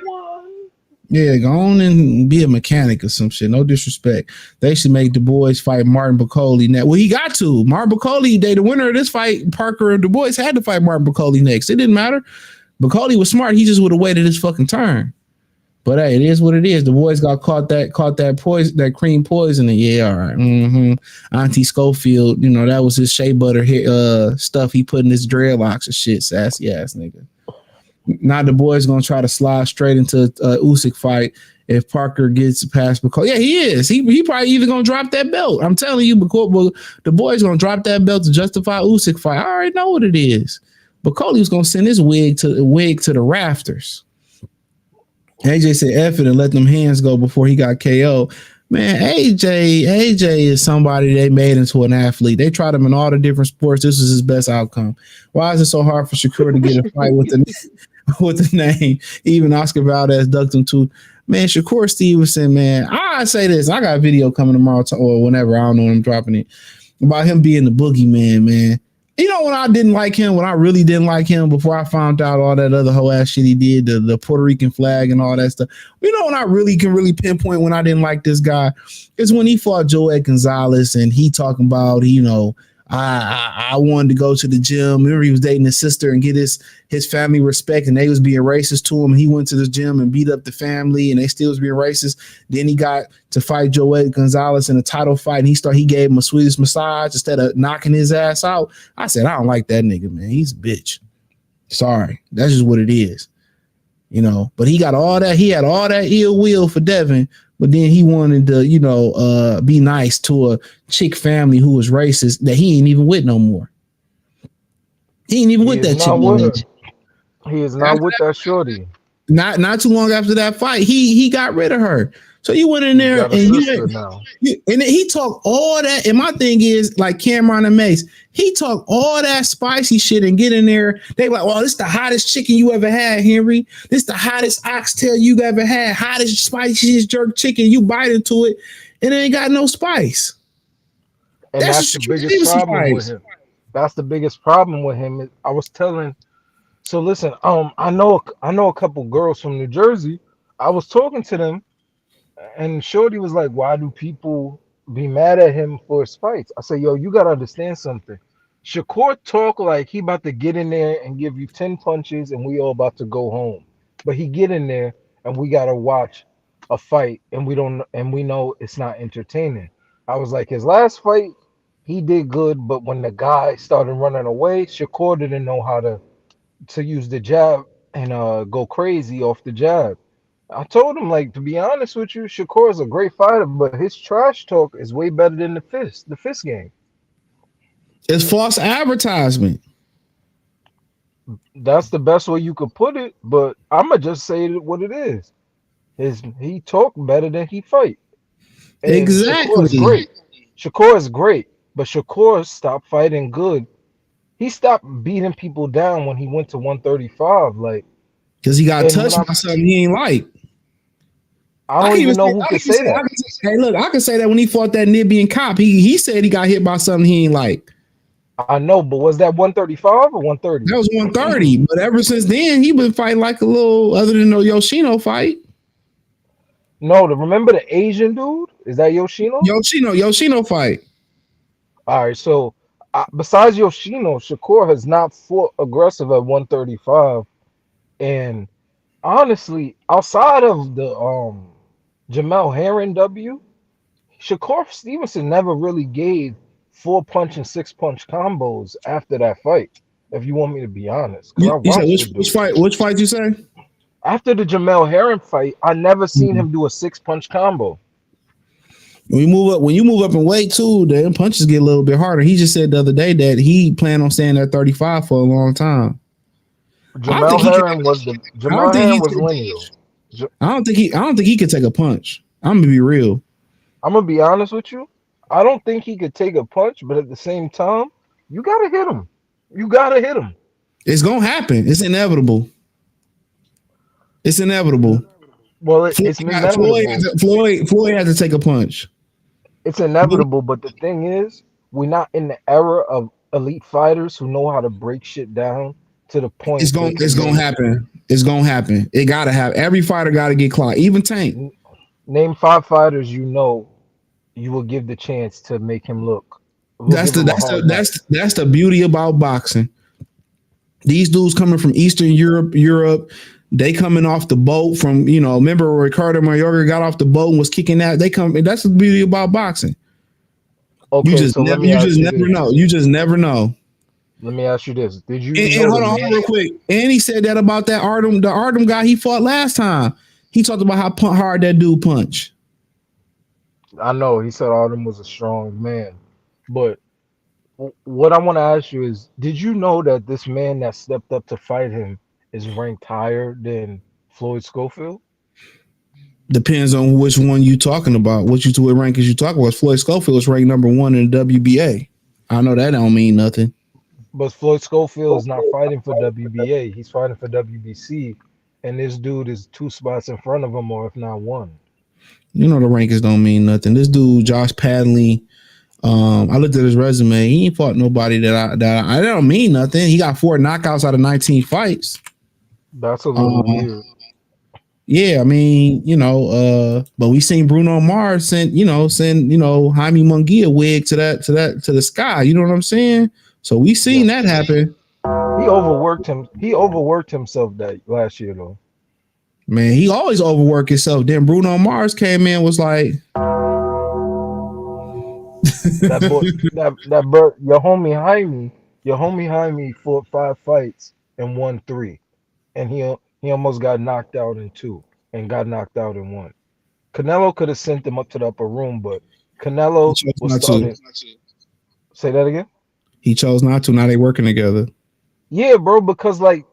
Yeah, go on and be a mechanic or some shit. No disrespect. They should make Du Bois fight Martin Bakole next. Well, he got to. Martin Bakole, the winner of this fight, Parker or Du Bois, had to fight Martin Bakole next. It didn't matter. Bakole was smart. He just would have waited his fucking turn. But hey, it is what it is. Du Bois got caught that poison, that cream poisoning. Yeah, all right. Auntie Schofield, that was his shea butter stuff he put in his dreadlocks and shit. Sassy ass nigga. Now Du Bois gonna try to slide straight into a Usyk fight if Parker gets past Bakole. Yeah, he is. He probably either gonna drop that belt. I'm telling you, Du Bois gonna drop that belt to justify Usyk fight. I already know what it is. Bakole was gonna send his wig to the rafters. AJ said F it and let them hands go before he got KO. Man, AJ is somebody they made into an athlete. They tried him in all the different sports. This was his best outcome. Why is it so hard for Shakur to get a fight with the name? Even Oscar Valdez ducked him too. Man, Shakur Stevenson, man. I say this. I got a video coming tomorrow or whenever. I don't know when I'm dropping it. About him being the boogeyman, man. You know when I didn't like him, when I really didn't like him before I found out all that other whole ass shit he did, the Puerto Rican flag and all that stuff. You know when I really can pinpoint when I didn't like this guy is when he fought Joel Gonzalez and he talking about, I wanted to go to the gym. Remember he was dating his sister and get his family respect and they was being racist to him. And he went to the gym and beat up the family and they still was being racist. Then he got to fight Joel Gonzalez in a title fight and he gave him a Swedish massage instead of knocking his ass out. I said, I don't like that nigga, man. He's a bitch. Sorry. That's just what it is. But he got all that. He had all that ill will for Devin. but then he wanted to, be nice to a chick family who was racist that he ain't even with no more. He ain't even with that chick no more. He is not with that shorty. Not too long after that fight, he got rid of her. So you went in there and he talked all that. And my thing is, like Cameron and Mace, he talked all that spicy shit and get in there. They like, well, this is the hottest chicken you ever had, Henry. This is the hottest oxtail you ever had. Hottest, spiciest jerk chicken. You bite into it and it ain't got no spice. And that's the biggest problem with him. That's the biggest problem with him. I was telling. So listen, I know a couple girls from New Jersey. I was talking to them, and Shorty was like, "Why do people be mad at him for his fights?" I said, "Yo, you gotta understand something. Shakur talk like he about to get in there and give you 10 punches, and we all about to go home. But he get in there, and we gotta watch a fight, and we know it's not entertaining." I was like, his last fight, he did good, but when the guy started running away, Shakur didn't know how to use the jab and go crazy off the jab. I told him, like, to be honest with you, Shakur is a great fighter, but his trash talk is way better than the fist game. It's false advertisement. That's the best way you could put it, but I'ma just say what it is. He talk better than he fight. And exactly. Shakur is great, but Shakur stopped fighting good. He stopped beating people down when he went to 135, like, because he got touched by something he ain't like. I don't even know who can say that. Hey, look, I can say that when he fought that Libyan cop, he said he got hit by something he ain't like. I know, but was that 135 or 130? That was 130. But ever since then, he been fighting like a little, other than the Yoshino fight. No, remember the Asian dude? Is that Yoshino? Yoshino fight. All right, so besides Yoshino, Shakur has not fought aggressive at 135, and honestly, outside of the Jamel Herring W, Shakur Stevenson never really gave 4-punch and 6-punch combos after that fight. If you want me to be honest, which fight you say? After the Jamel Herring fight, I never seen him do a 6-punch combo. When you move up in weight too, the punches get a little bit harder. He just said the other day that he planned on staying at 35 for a long time. Jamel Herring was lineal. I don't think he could take a punch. I'm gonna be real. I'm gonna be honest with you. I don't think he could take a punch, but at the same time, you gotta hit him. It's gonna happen. It's inevitable. Well, it's inevitable. Floyd had to take a punch. It's inevitable, but the thing is, we're not in the era of elite fighters who know how to break shit down to the point. It's gonna happen. It's gonna happen. It gotta happen. Every fighter gotta get clocked. Even Tank. Name 5 fighters you know you will give the chance to make him look. That's the beauty about boxing. These dudes coming from Eastern Europe, they coming off the boat from, remember Ricardo Mayorga got off the boat and was kicking that. That's the beauty about boxing. Okay, you just never know. Let me ask you this. Did you and hold on real quick. And he said that about the Artem guy he fought last time. He talked about how hard that dude punched. I know he said Artem was a strong man, but what I want to ask you is, did you know that this man that stepped up to fight him is ranked higher than Floyd Schofield? Depends on which one you talking about. What rankings you talking about? Floyd Schofield is ranked number 1 in the WBA. I know that don't mean nothing. But Floyd Schofield is not fighting for WBA. He's fighting for WBC, and this dude is 2 spots in front of him, or if not 1. The rankings don't mean nothing. This dude, Josh Padley, I looked at his resume. He ain't fought nobody that don't mean nothing. He got 4 knockouts out of 19 fights. That's a little weird. Yeah, I mean, but we seen Bruno Mars send Jaime Munguia wig to the sky. You know what I'm saying? So we seen that happen. He overworked him. He overworked himself that last year though. Man, he always overworked himself. Then Bruno Mars came in, was like, that bird, your homie Jaime fought 5 fights and won 3, and he almost got knocked out in 2 and got knocked out in 1. Canelo could have sent them up to the upper room, but He Canelo chose was not to. starting. Say that again. He chose not to. Now they working together. Yeah, bro, because like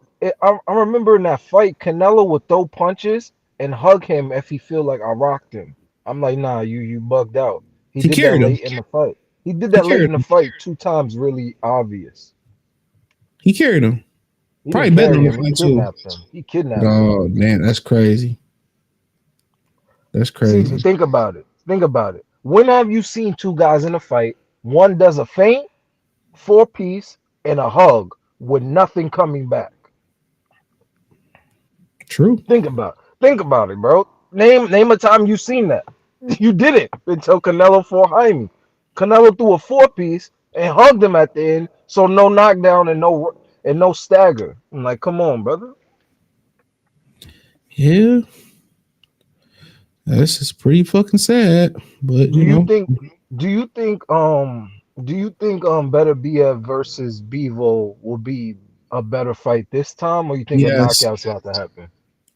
I remember in that fight, Canelo would throw punches and hug him if he feel like I rocked him. I'm like, nah, you bugged out. He He did that carried him. late in the fight. He did He that late carried in the him. fight 2 times, really obvious. He carried him. He Probably didn't better carry than the him. He fight too. kidnapped him. He kidnapped him. Oh man, that's crazy. That's CJ, crazy. think about it. Think about it. When have you seen two guys in a fight? One does a feint, 4-piece, and a hug with nothing coming back. True. Think about it, bro. Name a time you seen that. You did it until Canelo fought Jaime. Canelo threw a 4-piece and hugged him at the end, so no knockdown and no stagger. I'm like, come on, brother. Yeah. This is pretty fucking sad. But Do you you know, think Beterbiev versus Bivol will be a better fight this time, or you think a yes. knockout's about to happen?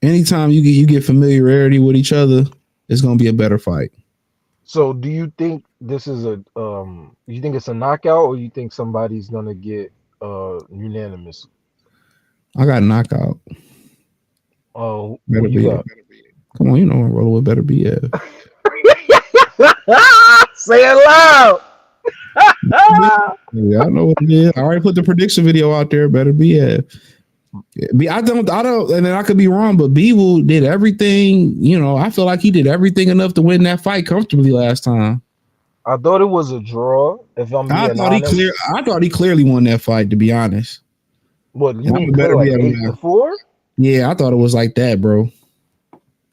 Anytime you get familiarity with each other, it's gonna be a better fight. So do you think this is you think it's a knockout, or you think somebody's gonna get unanimous? I got a knockout. Oh, Better what you be. got? Come on, you know I'm rolling with Beterbiev. Say it loud. Yeah, I know what it is. I already put the prediction video out there. Beterbiev. I don't, and then I could be wrong, but Bivol did everything. You know, I feel like he did everything enough to win that fight comfortably last time. I thought it was a draw. If I'm being honest, I thought he clearly won that fight. To be honest, what you mean clear, like 8-4? Yeah, I thought it was like that, bro.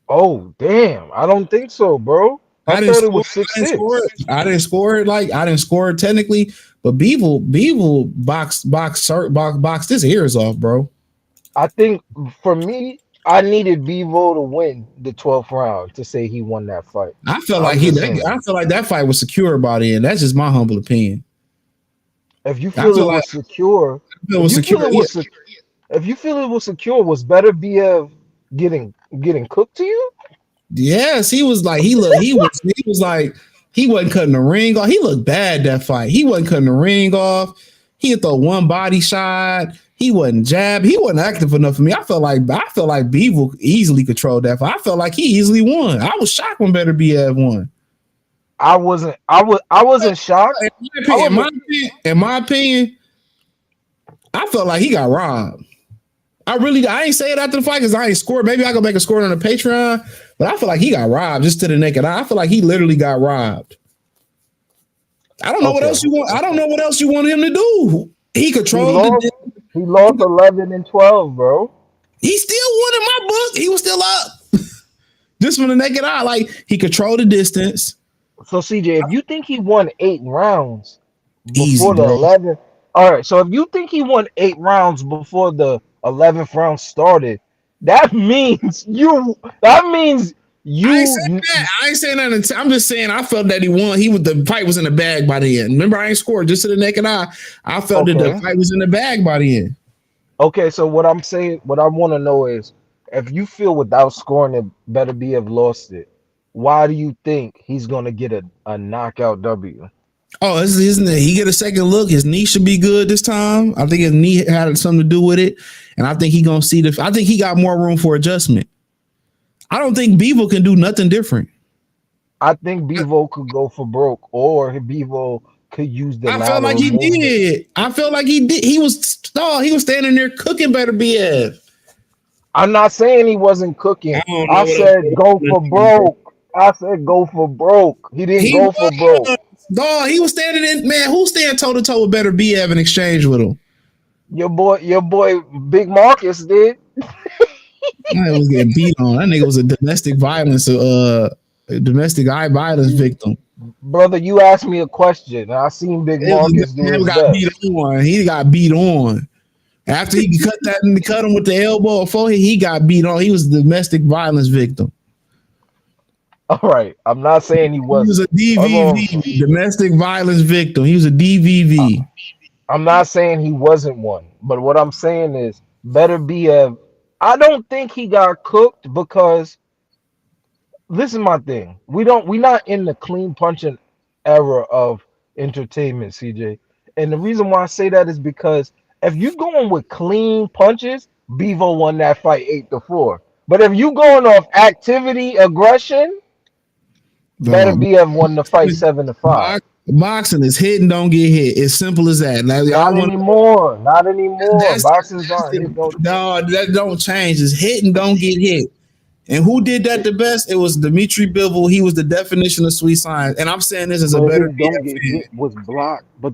Oh damn! I don't think so, bro. I thought it was 6-6. I didn't score it technically, but Bivol boxed his ears off, bro. I think for me, I needed Bivol to win the 12th round to say he won that fight. I feel like that fight was secure by the end. That's just my humble opinion. If you feel it was secure, if you feel it was secure, was Beterbiev getting cooked to you? Yes, he was like he was like he wasn't cutting the ring off. He looked bad that fight. He wasn't cutting the ring off. He had the one body shot. He wasn't jab. He wasn't active enough for me. I felt like Bivol easily controlled that fight. I felt like he easily won. I was shocked when Beterbiev won. I wasn't shocked. In my opinion, I felt like he got robbed. I ain't say it after the fight because I ain't scored. Maybe I can make a score on the Patreon, but I feel like he got robbed just to the naked eye. I feel like he literally got robbed. I don't know what else you want. I don't know what else you want him to do. He controlled. He lost 11-12, bro. He still won in my book. He was still up. Just from the naked eye, like he controlled the distance. So CJ, if you think he won 8 rounds before Easy, the bro. 11, all right. So if you think he won 8 rounds before the 11th round started, that means you. I ain't saying that. I'm just saying I felt that he won. The fight was in the bag by the end. Remember, I ain't scored just to the naked eye. I felt that the fight was in the bag by the end. Okay, so what I'm saying, what I want to know is, if you feel without scoring it, Beterbiev lost it, why do you think he's gonna get a knockout W? Oh, isn't it? He get a second look. His knee should be good this time. I think his knee had something to do with it, and I think he gonna see I think he got more room for adjustment. I don't think Bivol can do nothing different. I think Bivol could go for broke, or Bivol could use the. I felt like he did. I felt like he did. He was standing there cooking Beterbiev. I'm not saying he wasn't cooking. I said go for broke. I said go for broke. He didn't go for broke. Dog, he was standing in. Man, who's standing toe to toe with Beterbiev in exchange with him? Your boy, Big Marcus did. That was getting beat on. That nigga was a domestic violence victim. Brother, you asked me a question. I seen Big Marcus do his best. He got beat on. After he cut him with the elbow or forehead, he got beat on. He was a domestic violence victim. All right. I'm not saying he wasn't. He was a DVV, domestic violence victim. He was a DVV. I'm not saying he wasn't one. But what I'm saying is Beterbiev, I don't think he got cooked because listen, my thing. We not in the clean punching era of entertainment, CJ. And the reason why I say that is because if you going with clean punches, Bevo won that fight 8-4. But if you going off activity, aggression, Dog. Beterbiev won the fight 7-5. Boxing is hit and don't get hit. It's simple as that. Now, Not anymore. Not anymore. Boxing's on hit. No, that don't change. It's hit and don't get hit. And who did that the best? It was Dimitri Bivol. He was the definition of sweet science. And I'm saying this as a better don't get hit was blocked. But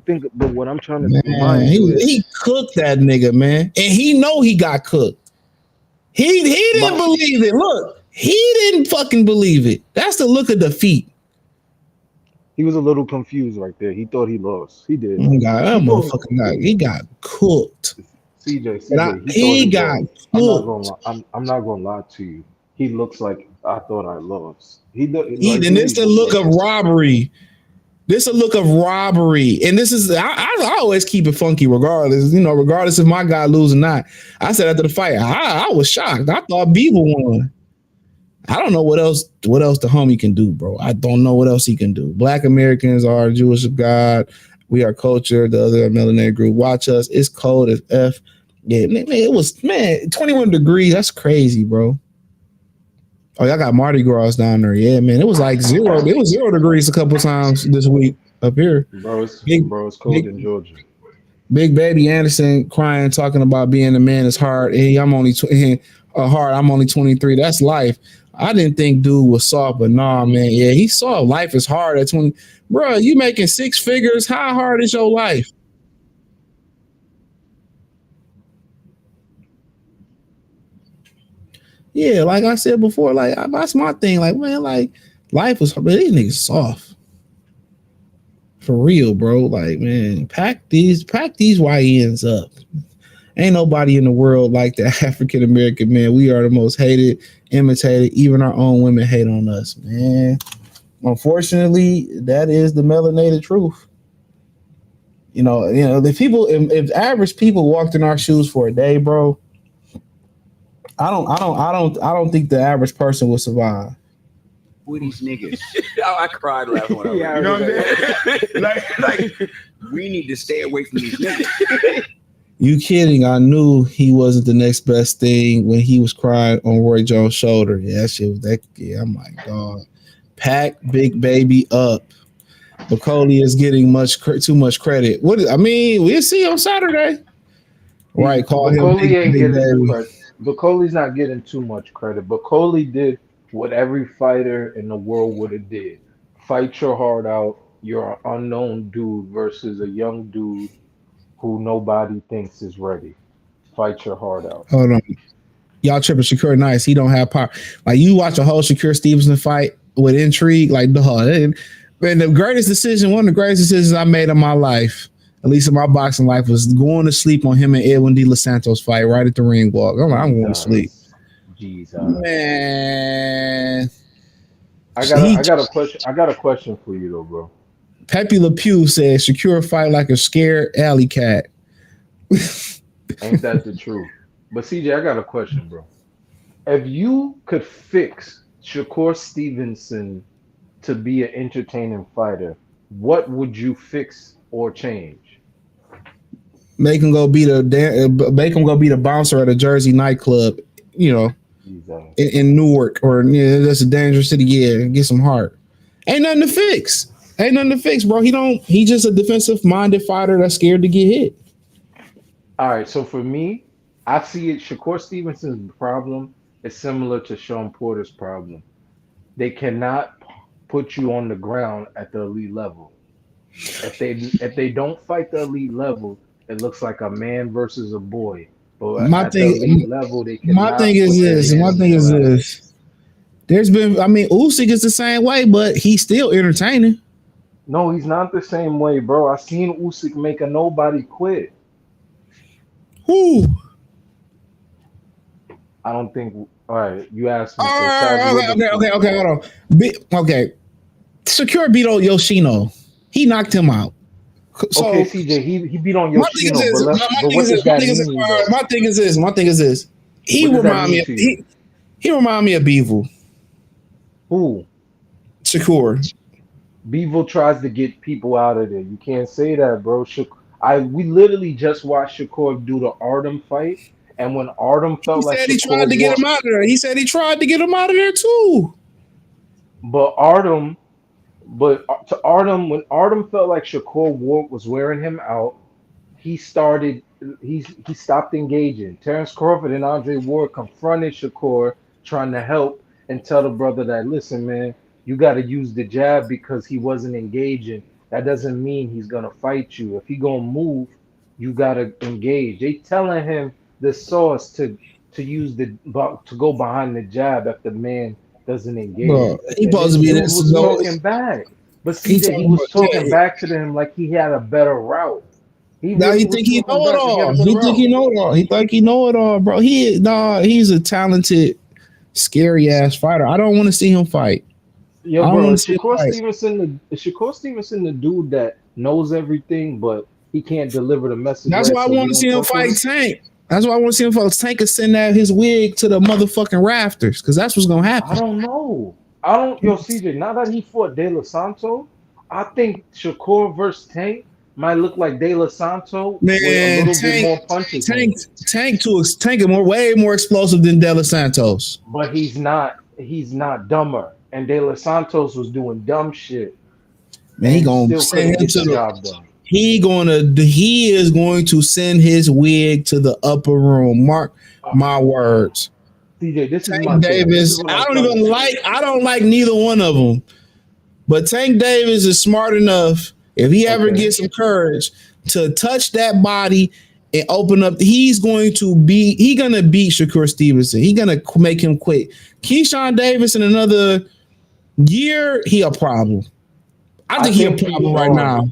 what I'm trying to man, he cooked that nigga, man. And he know he got cooked. He didn't believe it. Look, he didn't fucking believe it. That's the look of defeat. He was a little confused right there. He thought he lost. He did. Oh God, that motherfucker got cooked. CJ, he got cooked. I'm not gonna lie to you. He looks like I thought I lost. And this the look of robbery. This a look of robbery. And this is I always keep it funky regardless, regardless if my guy lose or not. I said after the fight, I was shocked. I thought Bivol won. I don't know what else the homie can do, bro. I don't know what else he can do. Black Americans are Jewish of God. We are culture. The other melanated group. Watch us. It's cold as F. Yeah, man, it was 21 degrees. That's crazy, bro. Oh, y'all got Mardi Gras down there. Yeah, man. It was like 0. It was 0 degrees a couple times this week up here. Bro, it's cold in Georgia. Big Baby Anderson crying, talking about being a man is hard. Hey, I'm only 23. That's life. I didn't think dude was soft, but nah, man. Yeah, he saw life is hard at 20. Bro, you making 6 figures. How hard is your life? Yeah, like I said before, like that's my thing. Like, man, like life was, but these niggas soft. For real, bro. Like, man, pack these YNs up. Ain't nobody in the world like the African American man. We are the most hated, imitated. Even our own women hate on us, man. Unfortunately, that is the melanated truth. If average people walked in our shoes for a day, bro, I don't think the average person would survive. Who are these niggas? I cried laughing when I you know what I mean? like, we need to stay away from these niggas. You kidding? I knew he wasn't the next best thing when he was crying on Roy Jones' shoulder. Yeah, that shit was that. Yeah, I'm like, God, pack Big Baby up. Bakole is getting too much credit. We'll see on Saturday. Right? Call Bakole him ain't Big getting Baby. Bakole's not getting too much credit. Bakole did what every fighter in the world would have did. Fight your heart out. You're an unknown dude versus a young dude who nobody thinks is ready. Fight your heart out. Hold on. Y'all tripping. Shakur nice. He don't have power. Like, you watch a whole Shakur Stevenson fight with intrigue. Like, dog. Man, one of the greatest decisions I made in my life, at least in my boxing life, was going to sleep on him and Edwin De Los Santos fight right at the ring walk. I'm like, I'm going to sleep. Jesus. Man. I got a question for you though, bro. Pepe Le Pew says Shakur fight like a scared alley cat. Ain't that the truth? But CJ, I got a question, bro. If you could fix Shakur Stevenson to be an entertaining fighter, what would you fix or change? Make him go be the bouncer at a Jersey nightclub, in Newark, or that's a dangerous city. Yeah, get some heart. Ain't nothing to fix. Bro. He just a defensive minded fighter that's scared to get hit. All right, so for me, I see it. Shakur Stevenson's problem is similar to Sean Porter's problem. They cannot put you on the ground at the elite level. If they don't fight the elite level, it looks like a man versus a boy. But my thing is this. There's been, Usyk is the same way, but he's still entertaining. No, he's not the same way, bro. I seen Usyk make a nobody quit. Who? I don't think. All right, you asked me. Okay, hold on. Okay, Shakur beat on Yoshino. He knocked him out. So, okay, CJ, he beat on Yoshino. My thing is this. He remind me of Bivol. Who? Shakur. Bivol tries to get people out of there. You can't say that, bro. We literally just watched Shakur do the Artem fight, and when Artem felt He like said Shakur he tried to get him out of there. He said he tried to get him out of there too. But to Artem, when Artem felt like Shakur was wearing him out, he stopped engaging. Terrence Crawford and Andre Ward confronted Shakur, trying to help and tell the brother that, listen, man, you got to use the jab because he wasn't engaging. That doesn't mean he's gonna fight you. If he gonna move, you gotta engage. They telling him the sauce to go behind the jab if the man doesn't engage. Bro, he supposed to be this. Was talking back, but see that he was talking back to them like he had a better route. Now he think he know it all. He think he know it all. He think he know it all, bro. He's a talented, scary ass fighter. I don't want to see him fight. Yo, bro, Shakur Stevenson, the dude that knows everything, but he can't deliver the message. That's why I want to see him fight Tank. That's why I want to see him fight Tank and send out his wig to the motherfucking rafters, because that's what's gonna happen. I don't know. Yo, CJ, now that he fought De La Santo, I think Shakur versus Tank might look like De La Santo with a little bit more punches. Tank is way more explosive than De La Santos. But he's not dumber. And De La Santos was doing dumb shit. Man, he gonna send him to the job done. He is going to send his wig to the upper room. Mark my words. CJ, this Tank is my Davis. I don't like neither one of them. But Tank Davis is smart enough, if he ever gets some courage, to touch that body and open up. He's gonna beat Shakur Stevenson. He's gonna make him quit. Keyshawn Davis in another year, he a problem. I think he a problem right now.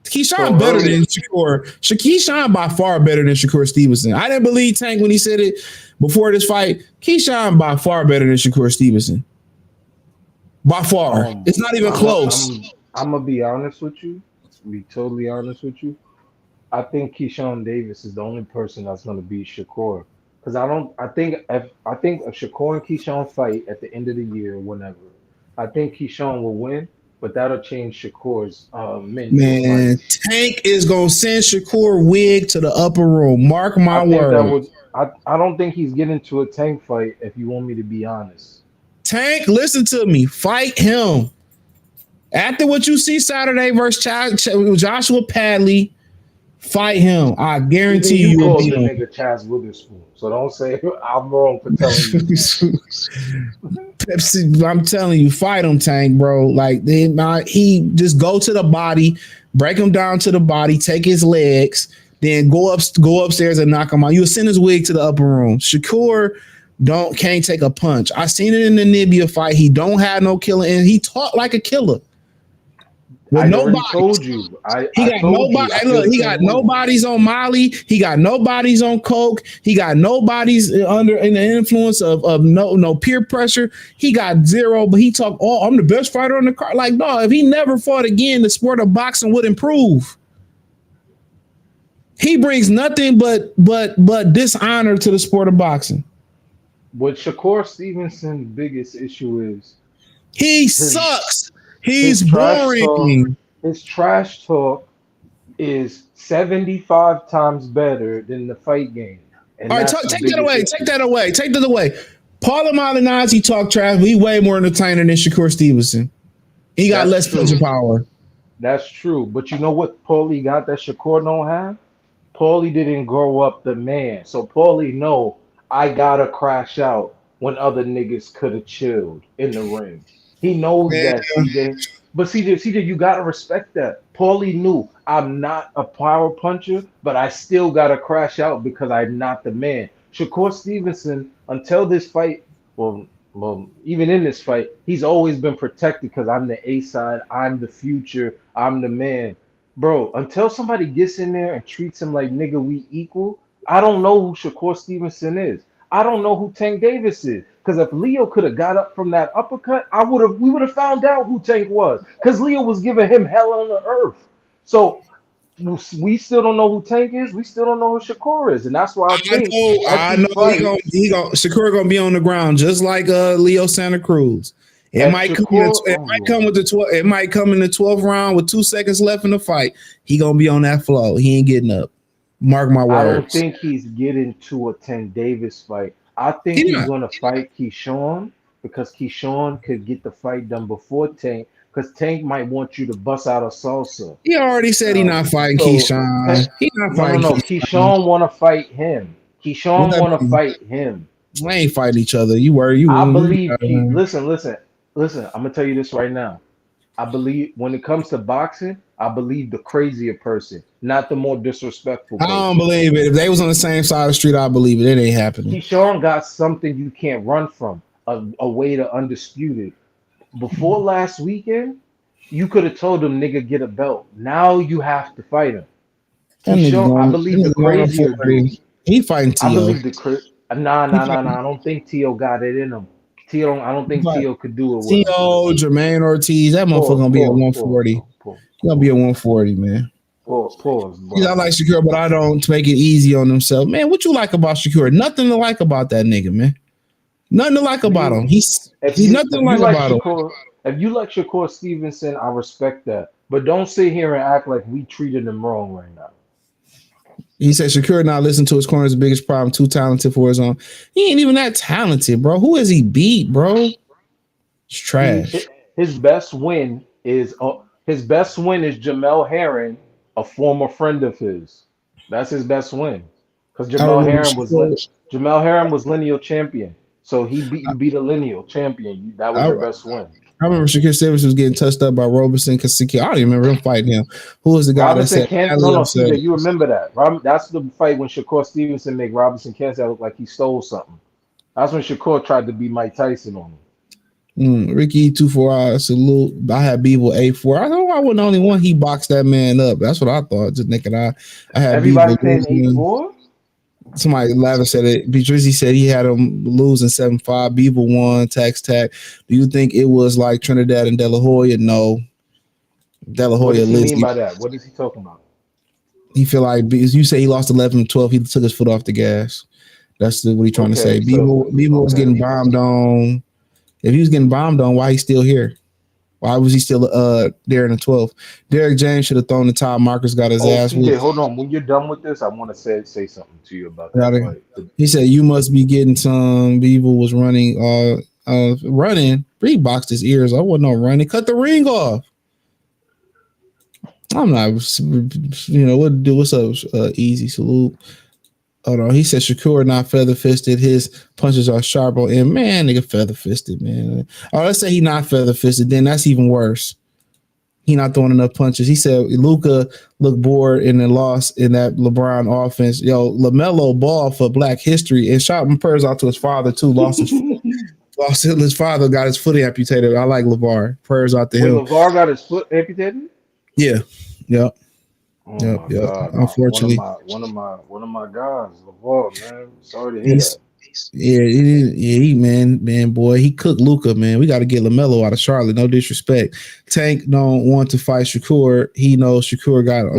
Keyshawn better than Shakur. Keyshawn by far better than Shakur Stevenson. I didn't believe Tank when he said it before this fight. Keyshawn by far better than Shakur Stevenson. By far. It's not even close. I'm gonna be honest with you. Be totally honest with you. I think Keyshawn Davis is the only person that's gonna beat Shakur. Because I think a Shakur and Keyshawn fight at the end of the year, whenever. I think Keyshawn will win, but that'll change Shakur's Man, Tank is gonna send Shakur wig to the upper room. Mark my word. I don't think he's getting to a Tank fight, if you want me to be honest. Tank, listen to me. Fight him. After what you see Saturday versus Joshua Padley, fight him. I guarantee you will beat him. Nigga Chaz Witherspoon. So don't say I'm wrong for telling you. Pepsi, I'm telling you, fight him, Tank, bro. Like he just go to the body, break him down to the body, take his legs, then go upstairs and knock him out. You'll send his wig to the upper room. Shakur can't take a punch. I seen it in the Nibia fight. He don't have no killer, and he talked like a killer. Well, nobody told you. He got nobodies on Molly. He got nobodies on coke. He got nobodies in the influence of no peer pressure. He got zero, but he talked. Oh, I'm the best fighter on the card. Like, no, if he never fought again, the sport of boxing would improve. He brings nothing but dishonor to the sport of boxing. What Shakur Stevenson's biggest issue is, he sucks. He's boring. His trash talk is 75 times better than the fight game. And all right, take that away. Take that away. Paulo Malignaggi talk trash, but he way more entertaining than Shakur Stevenson. He got less punching power. That's true. But you know what Paulie got that Shakur don't have? Paulie didn't grow up the man. So Paulie know I gotta crash out when other niggas could have chilled in the ring. He knows that, CJ. But CJ, you gotta respect that. Paulie knew I'm not a power puncher, but I still gotta crash out because I'm not the man. Shakur Stevenson, until this fight, well, even in this fight, he's always been protected because I'm the A side, I'm the future, I'm the man. Bro, until somebody gets in there and treats him like nigga, we equal, I don't know who Shakur Stevenson is. I don't know who Tank Davis is. Because if Leo could have got up from that uppercut, we would have found out who Tank was. Because Leo was giving him hell on the earth. So we still don't know who Tank is. We still don't know who Shakur is. And that's why I know Shakur gonna be on the ground just like Leo Santa Cruz. It might come with the 12. It might come in the 12th round with 2 seconds left in the fight. He gonna be on that floor. He ain't getting up. Mark my words. I don't think he's getting to a Tank Davis fight. I think he's gonna fight Keyshawn because Keyshawn could get the fight done before Tank. Because Tank might want you to bust out a salsa. He already said he's not fighting Keyshawn. He's not fighting Keyshawn want to fight him. Keyshawn want to fight him. We ain't fighting each other. You were. You. I believe. Listen. I'm gonna tell you this right now. I believe when it comes to boxing, I believe the crazier person, not the more disrespectful person. I don't believe it. If they was on the same side of the street, I believe it. It ain't happening. Keyshawn got something you can't run from. A way to undispute it. Before last weekend, you could have told him, nigga, get a belt. Now you have to fight him. Keyshawn, I believe the crazier dude. He fighting T.O. I believe the Nah. I don't think T.O. got it in him. I don't think T.O. could do it with T.O., Jermaine Ortiz, that motherfucker gonna be at 140. He's gonna be at 140, man. Pause. I like Shakur, but I don't make it easy on himself. Man, what you like about Shakur? Nothing to like about that nigga, man. Nothing to like about him. He's nothing to like about him. If you like Shakur Stevenson, I respect that. But don't sit here and act like we treated him wrong right now. He said Shakur not listening to his corner is the biggest problem. Too talented for his own. He ain't even that talented, bro. Who has he beat, bro? It's trash. His best win is Jamel Herring, a former friend of his. That's his best win. Because Jamel Herring was lineal champion. So he beat a lineal champion. That was your best win. I remember Shakur Stevenson was getting touched up by Robertson Kasiki. I don't even remember him fighting him. Who was the guy Robinson that said? CJ, you remember that? That's the fight when Shakur Stevenson made Robinson Kansas look like he stole something. That's when Shakur tried to beat Mike Tyson on him. Ricky 2-4 salute. I had Bivol 8-4. I thought I wasn't the only one. He boxed that man up. That's what I thought. Just naked eye. I had everybody saying 8-4. Somebody Lather said it. Beatrice said he had him losing 7-5. Bivol won. Tax. Do you think it was like Trinidad and De La Hoya? No. De La Hoya. What does he mean by that? What is he talking about? He feel like you say he lost 11-12. He took his foot off the gas. That's what he's trying to say. Bivol was getting bombed on. If he was getting bombed on, why he still here? Why was he still there in the 12th? Derek James should have thrown the top. Marcus got his ass. CJ, hold on. When you're done with this, I want to say something to you about that. He said you must be getting some. Bivol was running. He boxed his ears. I wasn't no running. Cut the ring off. I'm not. What's up? Easy salute. Oh no, he said Shakur not feather fisted. His punches are sharp on end. Man, nigga feather fisted, man. Oh, let's say he not feather fisted. Then that's even worse. He not throwing enough punches. He said Luka looked bored in the loss in that LeBron offense. Yo, LaMelo ball for Black history and shot my prayers out to his father too. Lost his father, got his foot amputated. I like LeVar. Prayers out to him. LeVar got his foot amputated? Yeah. Yep. Oh yep. Unfortunately, one of my guys, LeVar, man. Sorry to hear that. He man, boy, he cooked Luka, man. We got to get LaMelo out of Charlotte. No disrespect. Tank don't want to fight Shakur. He knows Shakur got up.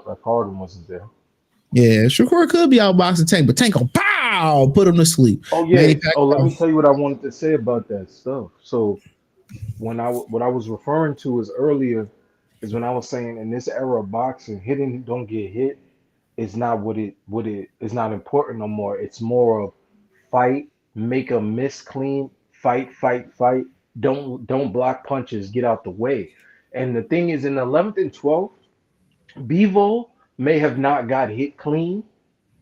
Like Harden wasn't there. Yeah, Shakur could be outboxing Tank, but Tank will pow, put him to sleep. Oh yeah. Let me tell you what I wanted to say about that stuff. So what I was referring to is earlier. Is when I was saying in this era of boxing, hitting don't get hit is not what it is not important no more. It's more of fight, make a miss clean, fight. Don't block punches, get out the way. And the thing is, in the 11th and 12th, Bivol may have not got hit clean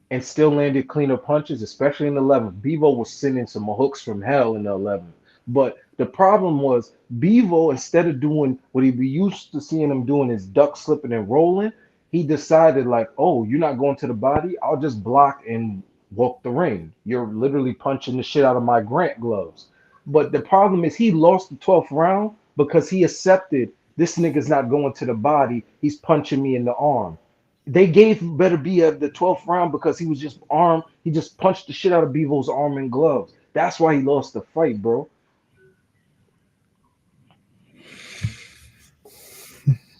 and still landed cleaner punches, especially in the 11th. Bivol was sending some hooks from hell in the 11th. But the problem was Bivol, instead of doing what he be used to seeing him doing is duck slipping and rolling, he decided like, oh, you're not going to the body. I'll just block and walk the ring. You're literally punching the shit out of my Grant gloves. But the problem is he lost the 12th round because he accepted this nigga's not going to the body. He's punching me in the arm. They gave Beterbiev the 12th round because he was just armed. He just punched the shit out of Bivol's arm and gloves. That's why he lost the fight, bro.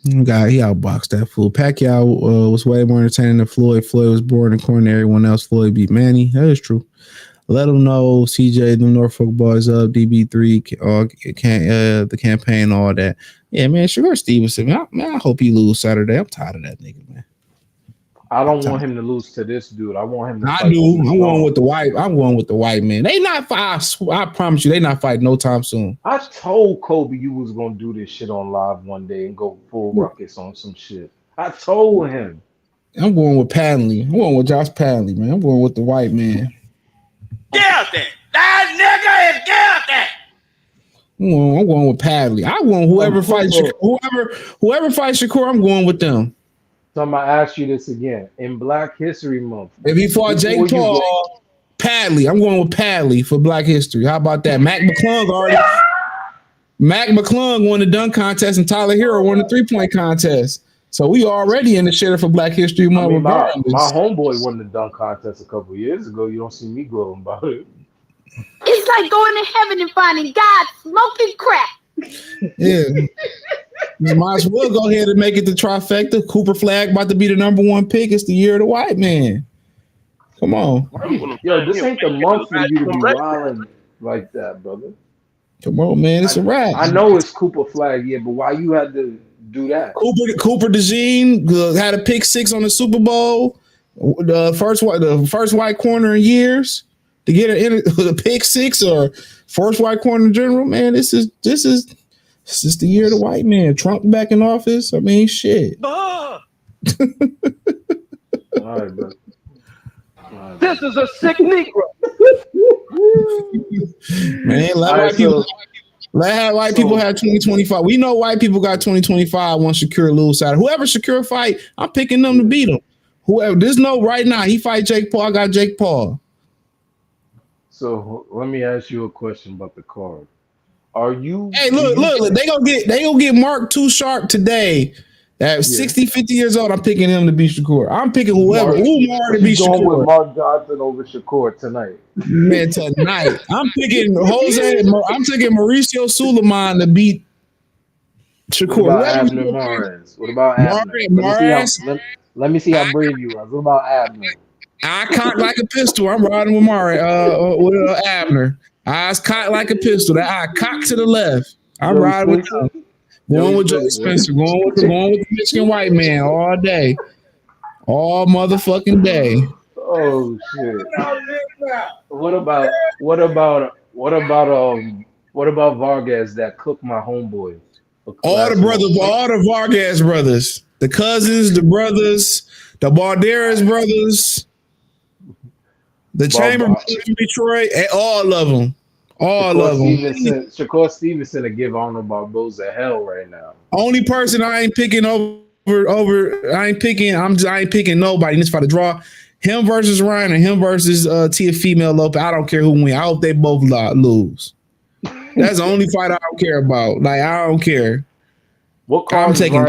He outboxed that fool. Pacquiao was way more entertaining than Floyd. Floyd was boring and corny. Everyone else, Floyd beat Manny. That is true. Let them know CJ, the Norfolk boys up, DB3, the campaign, all that. Yeah, man, Shakur Stevenson, man, I hope he lose Saturday. I'm tired of that nigga, man. I don't want him to lose to this dude. I want him to fight. I do. I'm going with the white. I'm going with the white man. They not fight. I promise you, they not fighting no time soon. I told Kobe you was gonna do this shit on live one day and go full ruckus on some shit. I told him. I'm going with Padley. I'm going with Josh Padley, man. I'm going with the white man. Get out there. That nigga is get out there. I'm going with Padley. I want whoever fights Shakur, I'm going with them. So I'm gonna ask you this again. In Black History Month, if he fought Jake Paul, Padley. I'm going with Padley for Black History. How about that? Mac McClung won the dunk contest and Tyler Hero won the 3-point contest. So we already in the shitter for Black History Month. My homeboy won the dunk contest a couple years ago. You don't see me gloating about it. It's like going to heaven and finding God smoking crack. Yeah. You might as well go ahead and make it the trifecta. Cooper Flag about to be the number 1 pick. It's the year of the white man. Come on. Yo, this ain't the month for you to be wilding like that, brother. Come on, man. It's a wrap. I know it's Cooper Flag, yeah, but why you had to do that? Cooper DeJean had a pick 6 on the Super Bowl. The first white corner in years to get a pick 6 or first white corner in general. Man, this is the year of the white man. Trump back in office. I mean, shit. All right, bro. This is a sick Negro. Man, let white people have 2025. We know white people got 2025 once Shakur lose out. Whoever Shakur fight, I'm picking them to beat him. Whoever, there's no right now. He fight Jake Paul. I got Jake Paul. So let me ask you a question about the card. Are you? Hey, look! They gonna get Mark Too Sharp today. At 60, 50 years old, I'm picking him to beat Shakur. I'm picking whoever. Umar to beat Shakur. Going with Mark Johnson over Shakur tonight. Man, tonight. I'm picking Jose. I'm taking Mauricio Suleiman to beat Shakur. What about Abner? Let me see how brave you are. What about Abner? I cock like a pistol. I'm riding with with Abner. Eyes cocked like a pistol. That eye cocked to the left. I'm riding with him. Going with Joe Spencer. Going with the Michigan white man all day. All motherfucking day. Oh shit. What about Vargas that cooked my homeboy? All the Vargas brothers. The cousins, the brothers, the Balderas brothers, the Chamber brothers from Detroit, and all of them. Shakur Stevenson to give Arnold Barboza hell right now. Only person I ain't picking I ain't picking nobody in this fight to draw. Him versus Ryan and him versus Teofimo Lopez. I don't care who wins. I hope they both lose. That's the only fight I don't care about. Like, I don't care. What card I'm taking?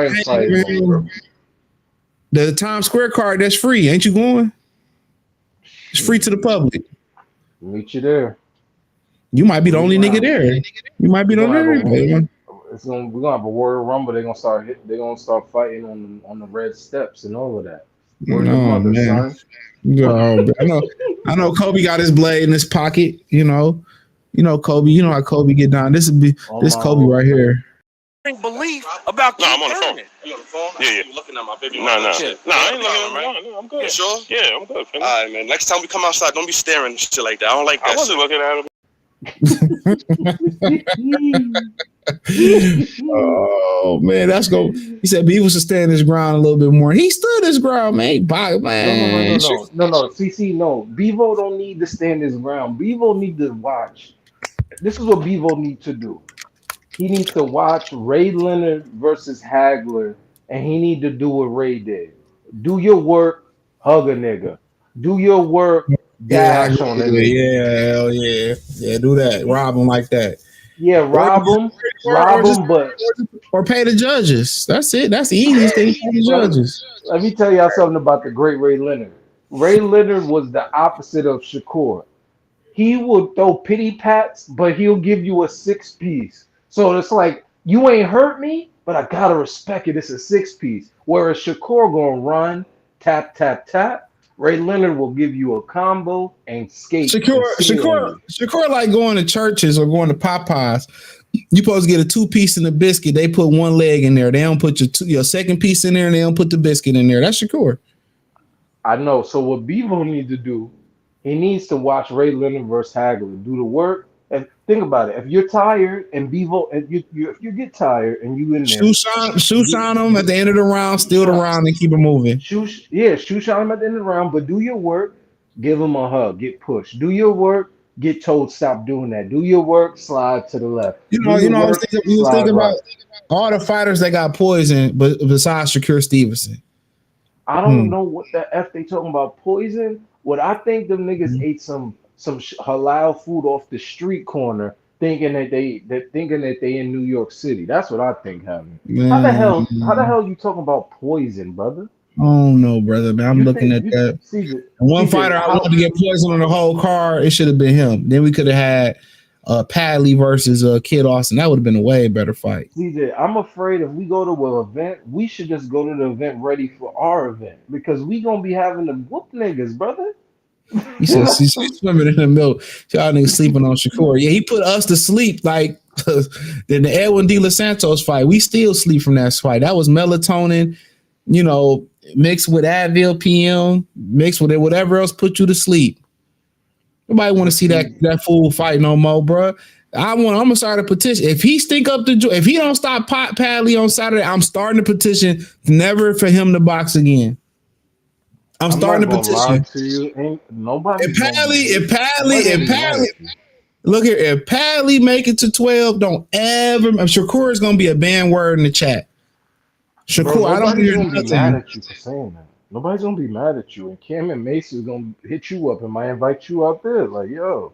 The Times Square card, that's free. Ain't you going? It's free to the public. Meet you there. You might be the only nigga there. You might be the only nigga. We're gonna have a Royal Rumble. They're gonna start fighting on the red steps and all of that. Man. I know Kobe got his blade in his pocket, you know. Kobe, you know how Kobe get down. This Kobe right here. Belief about I'm on the phone. You on the phone? Yeah. You looking at my baby? No, I ain't looking at him. I'm good. You sure? Yeah, I'm good. All right, man. Next time we come outside, don't be staring and shit like that. I don't like that. I wasn't looking at him. Oh man, that's go. He said Bivol should stand his ground a little bit more. He stood his ground, man. No. CC, no. Bivol don't need to stand his ground. Bivol need to watch. This is what Bivol need to do. He needs to watch Ray Leonard versus Hagler, and he need to do what Ray did. Do your work, hug a nigga. Do your work, dash on a nigga. Yeah, hell yeah. Yeah, do that. Rob him like that. Yeah, rob him, or pay the judges. That's it. That's the easiest thing. Pay the judges. Let me tell y'all something about the great Ray Leonard. Ray Leonard was the opposite of Shakur. He would throw pity pats, but he'll give you a 6-piece. So it's like, you ain't hurt me, but I gotta respect it. It's a 6-piece. Whereas Shakur gonna run, tap, tap, tap. Ray Leonard will give you a combo and skate. Shakur like going to churches or going to Popeyes. You supposed to get a 2-piece and a biscuit. They put one leg in there. They don't put your second piece in there, and they don't put the biscuit in there. That's Shakur. I know. So what Bivol needs to do, he needs to watch Ray Leonard versus Hagler do the work. And think about it. If you're tired and Bivol, if you get tired and you in there, shoe shine them at the end of the round, steal the round, and keep it moving. Shoe shine them at the end of the round, but do your work. Give them a hug. Get pushed. Do your work. Get told stop doing that. Do your work. Slide to the left. I was thinking about all the fighters that got poisoned, but besides Shakur Stevenson. I don't know what the F they talking about poison. What I think them niggas ate some halal food off the street corner, thinking that they in New York City. That's what I think happened. How the hell you talking about poison, brother? Oh no, brother, man. I'm looking at that. One fighter I wanted to get poisoned on the whole card. It should have been him. Then we could have had Padley versus Kid Austin. That would have been a way better fight. CJ, I'm afraid if we go to an event, we should just go to the event ready for our event because we gonna be having to whoop niggas, brother. He said she's swimming in the milk. Y'all niggas sleeping on Shakur. Yeah, he put us to sleep like in the Edwin De Los Santos fight. We still sleep from that fight. That was melatonin, mixed with Advil PM, mixed with whatever else put you to sleep. Nobody want to see that fool fight no more, bro. I'm gonna start a petition. If he if he don't stop Padley on Saturday, I'm starting a petition never for him to box again. I'm starting a petition. If Padley, look here, if Padley make it to 12, don't ever. Shakur is gonna be a banned word in the chat. Shakur, bro, I don't hear nothing. Mad at you for saying that. Nobody's gonna be mad at you, and Cam and Mace is gonna hit you up and might invite you out there. Like, yo,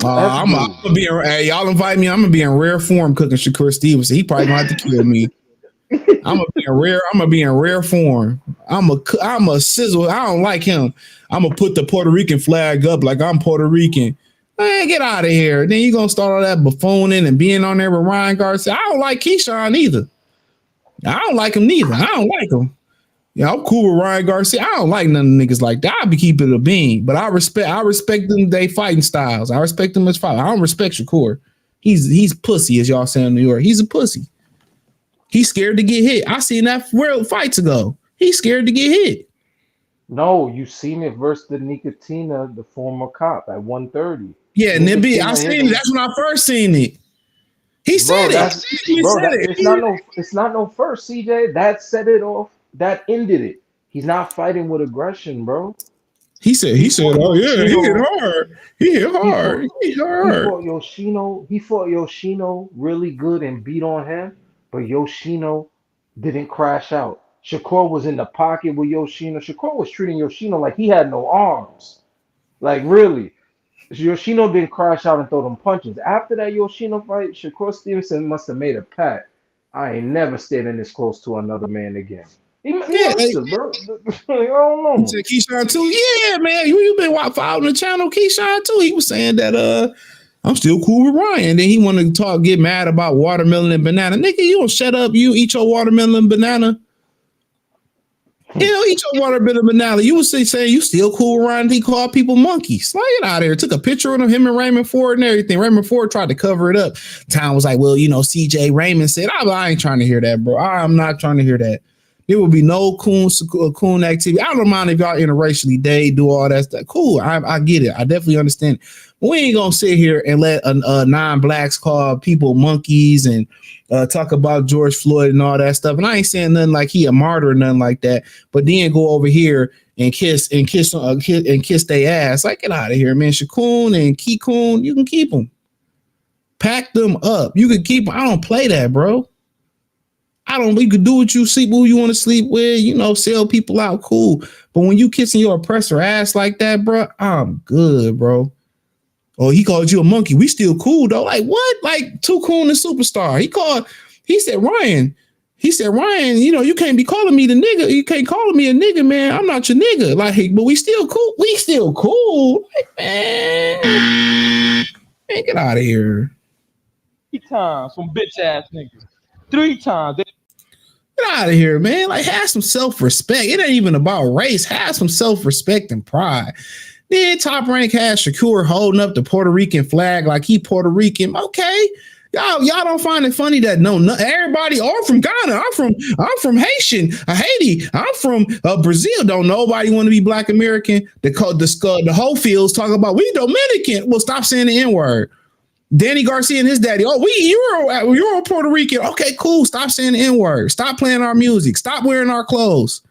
I'm gonna be. Hey, y'all invite me. I'm gonna be in rare form cooking Shakur Stevenson. He probably gonna have to kill me. I'm gonna be in rare form. I'm a sizzle. I don't like him. I'm gonna put the Puerto Rican flag up like I'm Puerto Rican. Man, get out of here. Then you gonna start all that buffooning and being on there with Ryan Garcia. I don't like Keyshawn either. I don't like him neither. I don't like him. Yeah, I'm cool with Ryan Garcia. I don't like none of the niggas like that. I be keeping it a bean, but I respect them. They fighting styles. I respect them as fight. I don't respect Shakur. He's pussy, as y'all say in New York. He's a pussy. He's scared to get hit. I seen that world fights ago. He's scared to get hit. No, you seen it versus the Nicotina, the former cop at 130. Yeah, Nibby. I seen it. That's when I first seen it. He said it. It's not no first, CJ. That set it off. That ended it. He's not fighting with aggression, bro. He said, oh yeah, he hit hard. He fought Yoshino really good and beat on him, but Yoshino didn't crash out. Shakur was in the pocket with Yoshino. Shakur was treating Yoshino like he had no arms. Like, really. Yoshino didn't crash out and throw them punches. After that Yoshino fight, Shakur Stevenson must have made a pact. I ain't never standing this close to another man again. Bro. I don't know. Keyshawn too. Yeah, man. You been following the channel, Keyshawn too. He was saying that I'm still cool with Ryan. Then he wanted to get mad about watermelon and banana. Nigga, you don't shut up. You eat your watermelon and banana. You know, eat your watermelon and banana. You was saying you still cool with Ryan. He called people monkeys. Like, get out of here. Took a picture of him and Raymond Ford and everything. Raymond Ford tried to cover it up. Tom was like, well, CJ Raymond said, I ain't trying to hear that, bro. I'm not trying to hear that. There will be no coon activity. I don't mind if y'all interracially date, do all that stuff. Cool. I get it. I definitely understand. But we ain't gonna sit here and let non-blacks call people monkeys and talk about George Floyd and all that stuff. And I ain't saying nothing like he a martyr or nothing like that. But then go over here and kiss their ass. Like, get out of here, man. Shakur and Kikun, you can keep them. Pack them up. You can keep them. I don't play that, bro. You could do what you sleep, who you want to sleep with, sell people out, cool. But when you kissing your oppressor ass like that, bro, I'm good, bro. Oh, he called you a monkey. We still cool though. Like what? Like too cool and superstar. He said, Ryan, you can't be calling me the nigga. You can't call me a nigga, man. I'm not your nigga. Like, but we still cool. We still cool. Like, man, get out of here. 3 times, some bitch ass niggas. 3 times. Get out of here, man. Like, have some self-respect. It ain't even about race. Have some self-respect and pride. Then Top Rank has Shakur holding up the Puerto Rican flag like he Puerto Rican. Okay. Y'all don't find it funny that everybody are from Ghana. I'm from Haiti. I'm from Brazil. Don't nobody want to be Black American. The whole fields talk about we Dominican. Well, stop saying the N-word. Danny Garcia and his daddy. Oh, you're a Puerto Rican. Okay, cool. Stop saying the N-word. Stop playing our music. Stop wearing our clothes.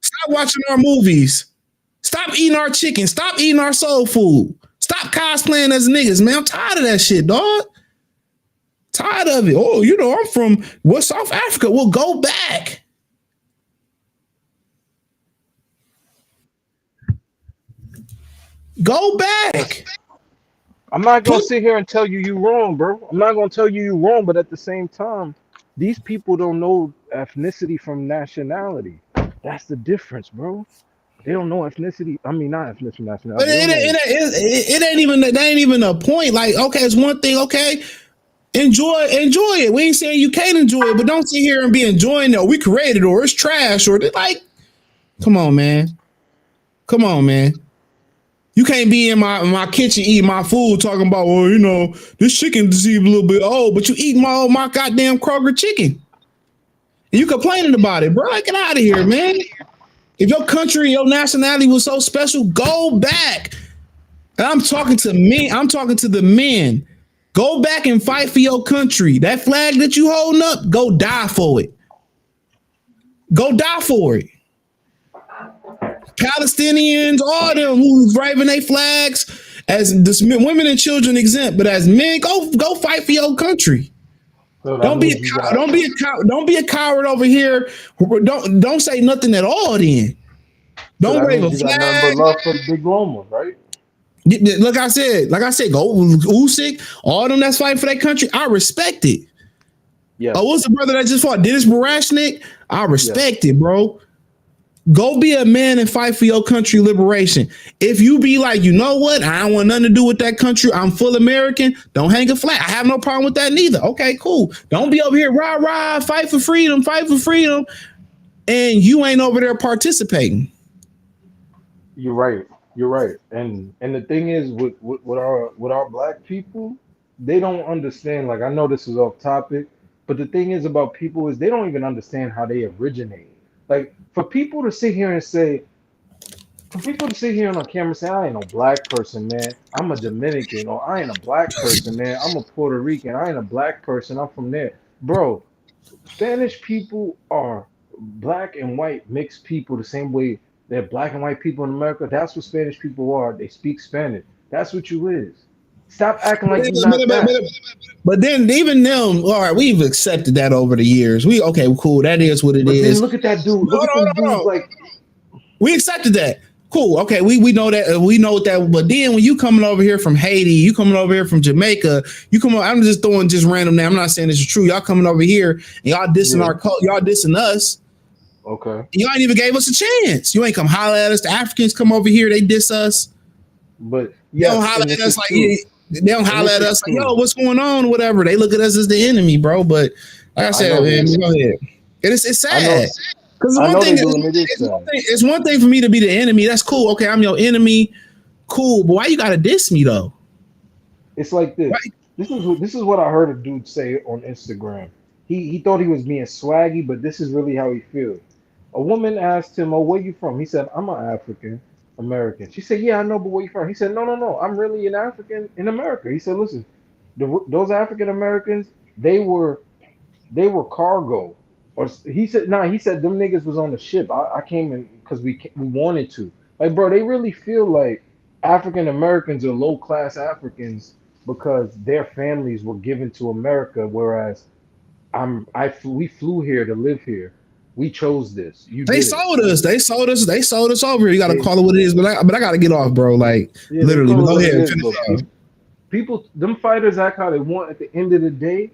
Stop watching our movies. Stop eating our chicken. Stop eating our soul food. Stop cosplaying as niggas, man. I'm tired of that shit, dog. Tired of it. Oh, I'm from South Africa. Well, go back. Go back. I'm not going to sit here and tell you wrong, bro. I'm not going to tell you wrong, but at the same time, these people don't know ethnicity from nationality. That's the difference, bro. They don't know ethnicity. I mean, not ethnicity from nationality. But it ain't even a point. Like, okay, it's one thing. Okay, enjoy it. We ain't saying you can't enjoy it, but don't sit here and be enjoying it. Or we created, or it's trash, or like, come on, man. You can't be in my kitchen eating my food talking about, well, this chicken is a little bit old, but you eat my goddamn Kroger chicken. And you complaining about it, bro. Like, get out of here, man. If your country, your nationality was so special, go back. And I'm talking to me. I'm talking to the men. Go back and fight for your country. That flag that you holding up, go die for it. Go die for it. Palestinians, all them who's waving their flags, as women and children exempt, but as men, go fight for your country. So don't be a coward over here. Don't say nothing at all. Then don't wave a flag. But love for the big Roma, right? Like I said, go Usyk, all them that's fighting for that country. I respect it. Yeah. Oh, what's the brother that just fought? Dennis Barashnik? I respect it, bro. Go be a man and fight for your country liberation. If you be like, you know what? I don't want nothing to do with that country. I'm full American. Don't hang a flag. I have no problem with that neither. Okay, cool. Don't be over here, rah, fight for freedom. And you ain't over there participating. You're right. And the thing is with our Black people, they don't understand. Like, I know this is off topic, but the thing is about people is they don't even understand how they originate. Like, for people to sit here on camera and say, I ain't no Black person, man. I'm a Dominican, or I ain't a Black person, man. I'm a Puerto Rican. I ain't a Black person. I'm from there. Bro, Spanish people are Black and white mixed people the same way that Black and white people in America. That's what Spanish people are. They speak Spanish. That's what you is. Stop acting like you're not that. But then even them, all right, we've accepted that over the years. Okay, cool. That is what it is. Then look at that dude. Look at those dudes, like, we accepted that. Cool. Okay, we know that. We know that. But then when you coming over here from Haiti, you coming over here from Jamaica, I'm just throwing just random name. I'm not saying this is true. Y'all coming over here and y'all dissing our cult. Y'all dissing us. Okay. Y'all ain't even gave us a chance. You ain't come holler at us. The Africans come over here, they diss us. But yeah, they don't holler at us like they don't holler at us like, yo, what's going on? Whatever. They look at us as the enemy, bro. But like I said, man, go ahead. It's sad. Because it's one thing for me to be the enemy. That's cool. Okay, I'm your enemy. Cool. But why you gotta diss me though? It's like this. Right. This is what I heard a dude say on Instagram. He thought he was being swaggy, but this is really how he feels. A woman asked him, "Oh, where you from?" He said, "I'm an African American." She said, "Yeah, I know, but where you from?" He said, No. I'm really an African in America." He said, "Listen, those African Americans, they were cargo." Or he said, He said them niggas was on the ship. I came in because we wanted to. Like, bro, they really feel like African Americans are low class Africans because their families were given to America, whereas we flew here to live here. We chose this. They sold us. They sold us over here. You got to call it what it is. But I got to get off, bro. Like, literally. But go ahead. People, them fighters act how they want. At the end of the day,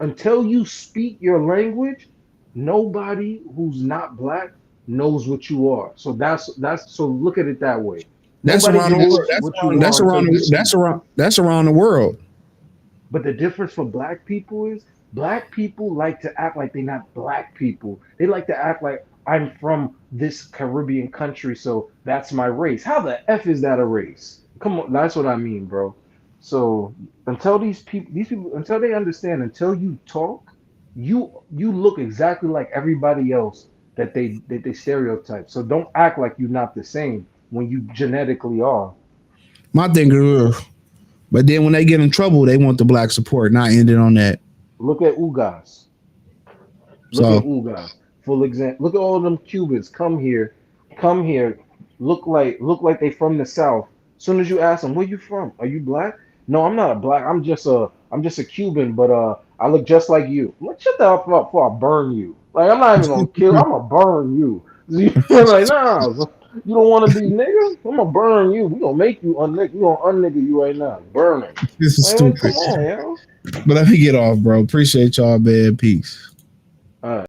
until you speak your language, nobody who's not Black knows what you are. So that's so look at it that way. That's around the world. But the difference for Black people is Black people like to act like they're not black people. They like to act like I'm from this Caribbean country, so that's my race. How the F is that a race? Come on, that's what I mean, bro. So until these people, until they understand, until you talk, you look exactly like everybody else that they stereotype. So don't act like you're not the same when you genetically are. My thing is, but then when they get in trouble, they want the black support. Not ending on that. Look at Ugas. Look at Ugas. Full example. Look at all of them Cubans. Come here. Look like they from the South. As soon as you ask them, where you from? Are you black? No, I'm not a black. I'm just a Cuban, but I look just like you. Shut the fuck up before I burn you. Like, I'm not even gonna kill. I'm gonna burn you. You're like, nah, you don't want to be nigga. I'm gonna burn you. We gonna make you unnigga. We gonna unnigga you right now. Burn it. This is stupid. Come on, yo. But let me get off, bro. Appreciate y'all, man. Peace. All right.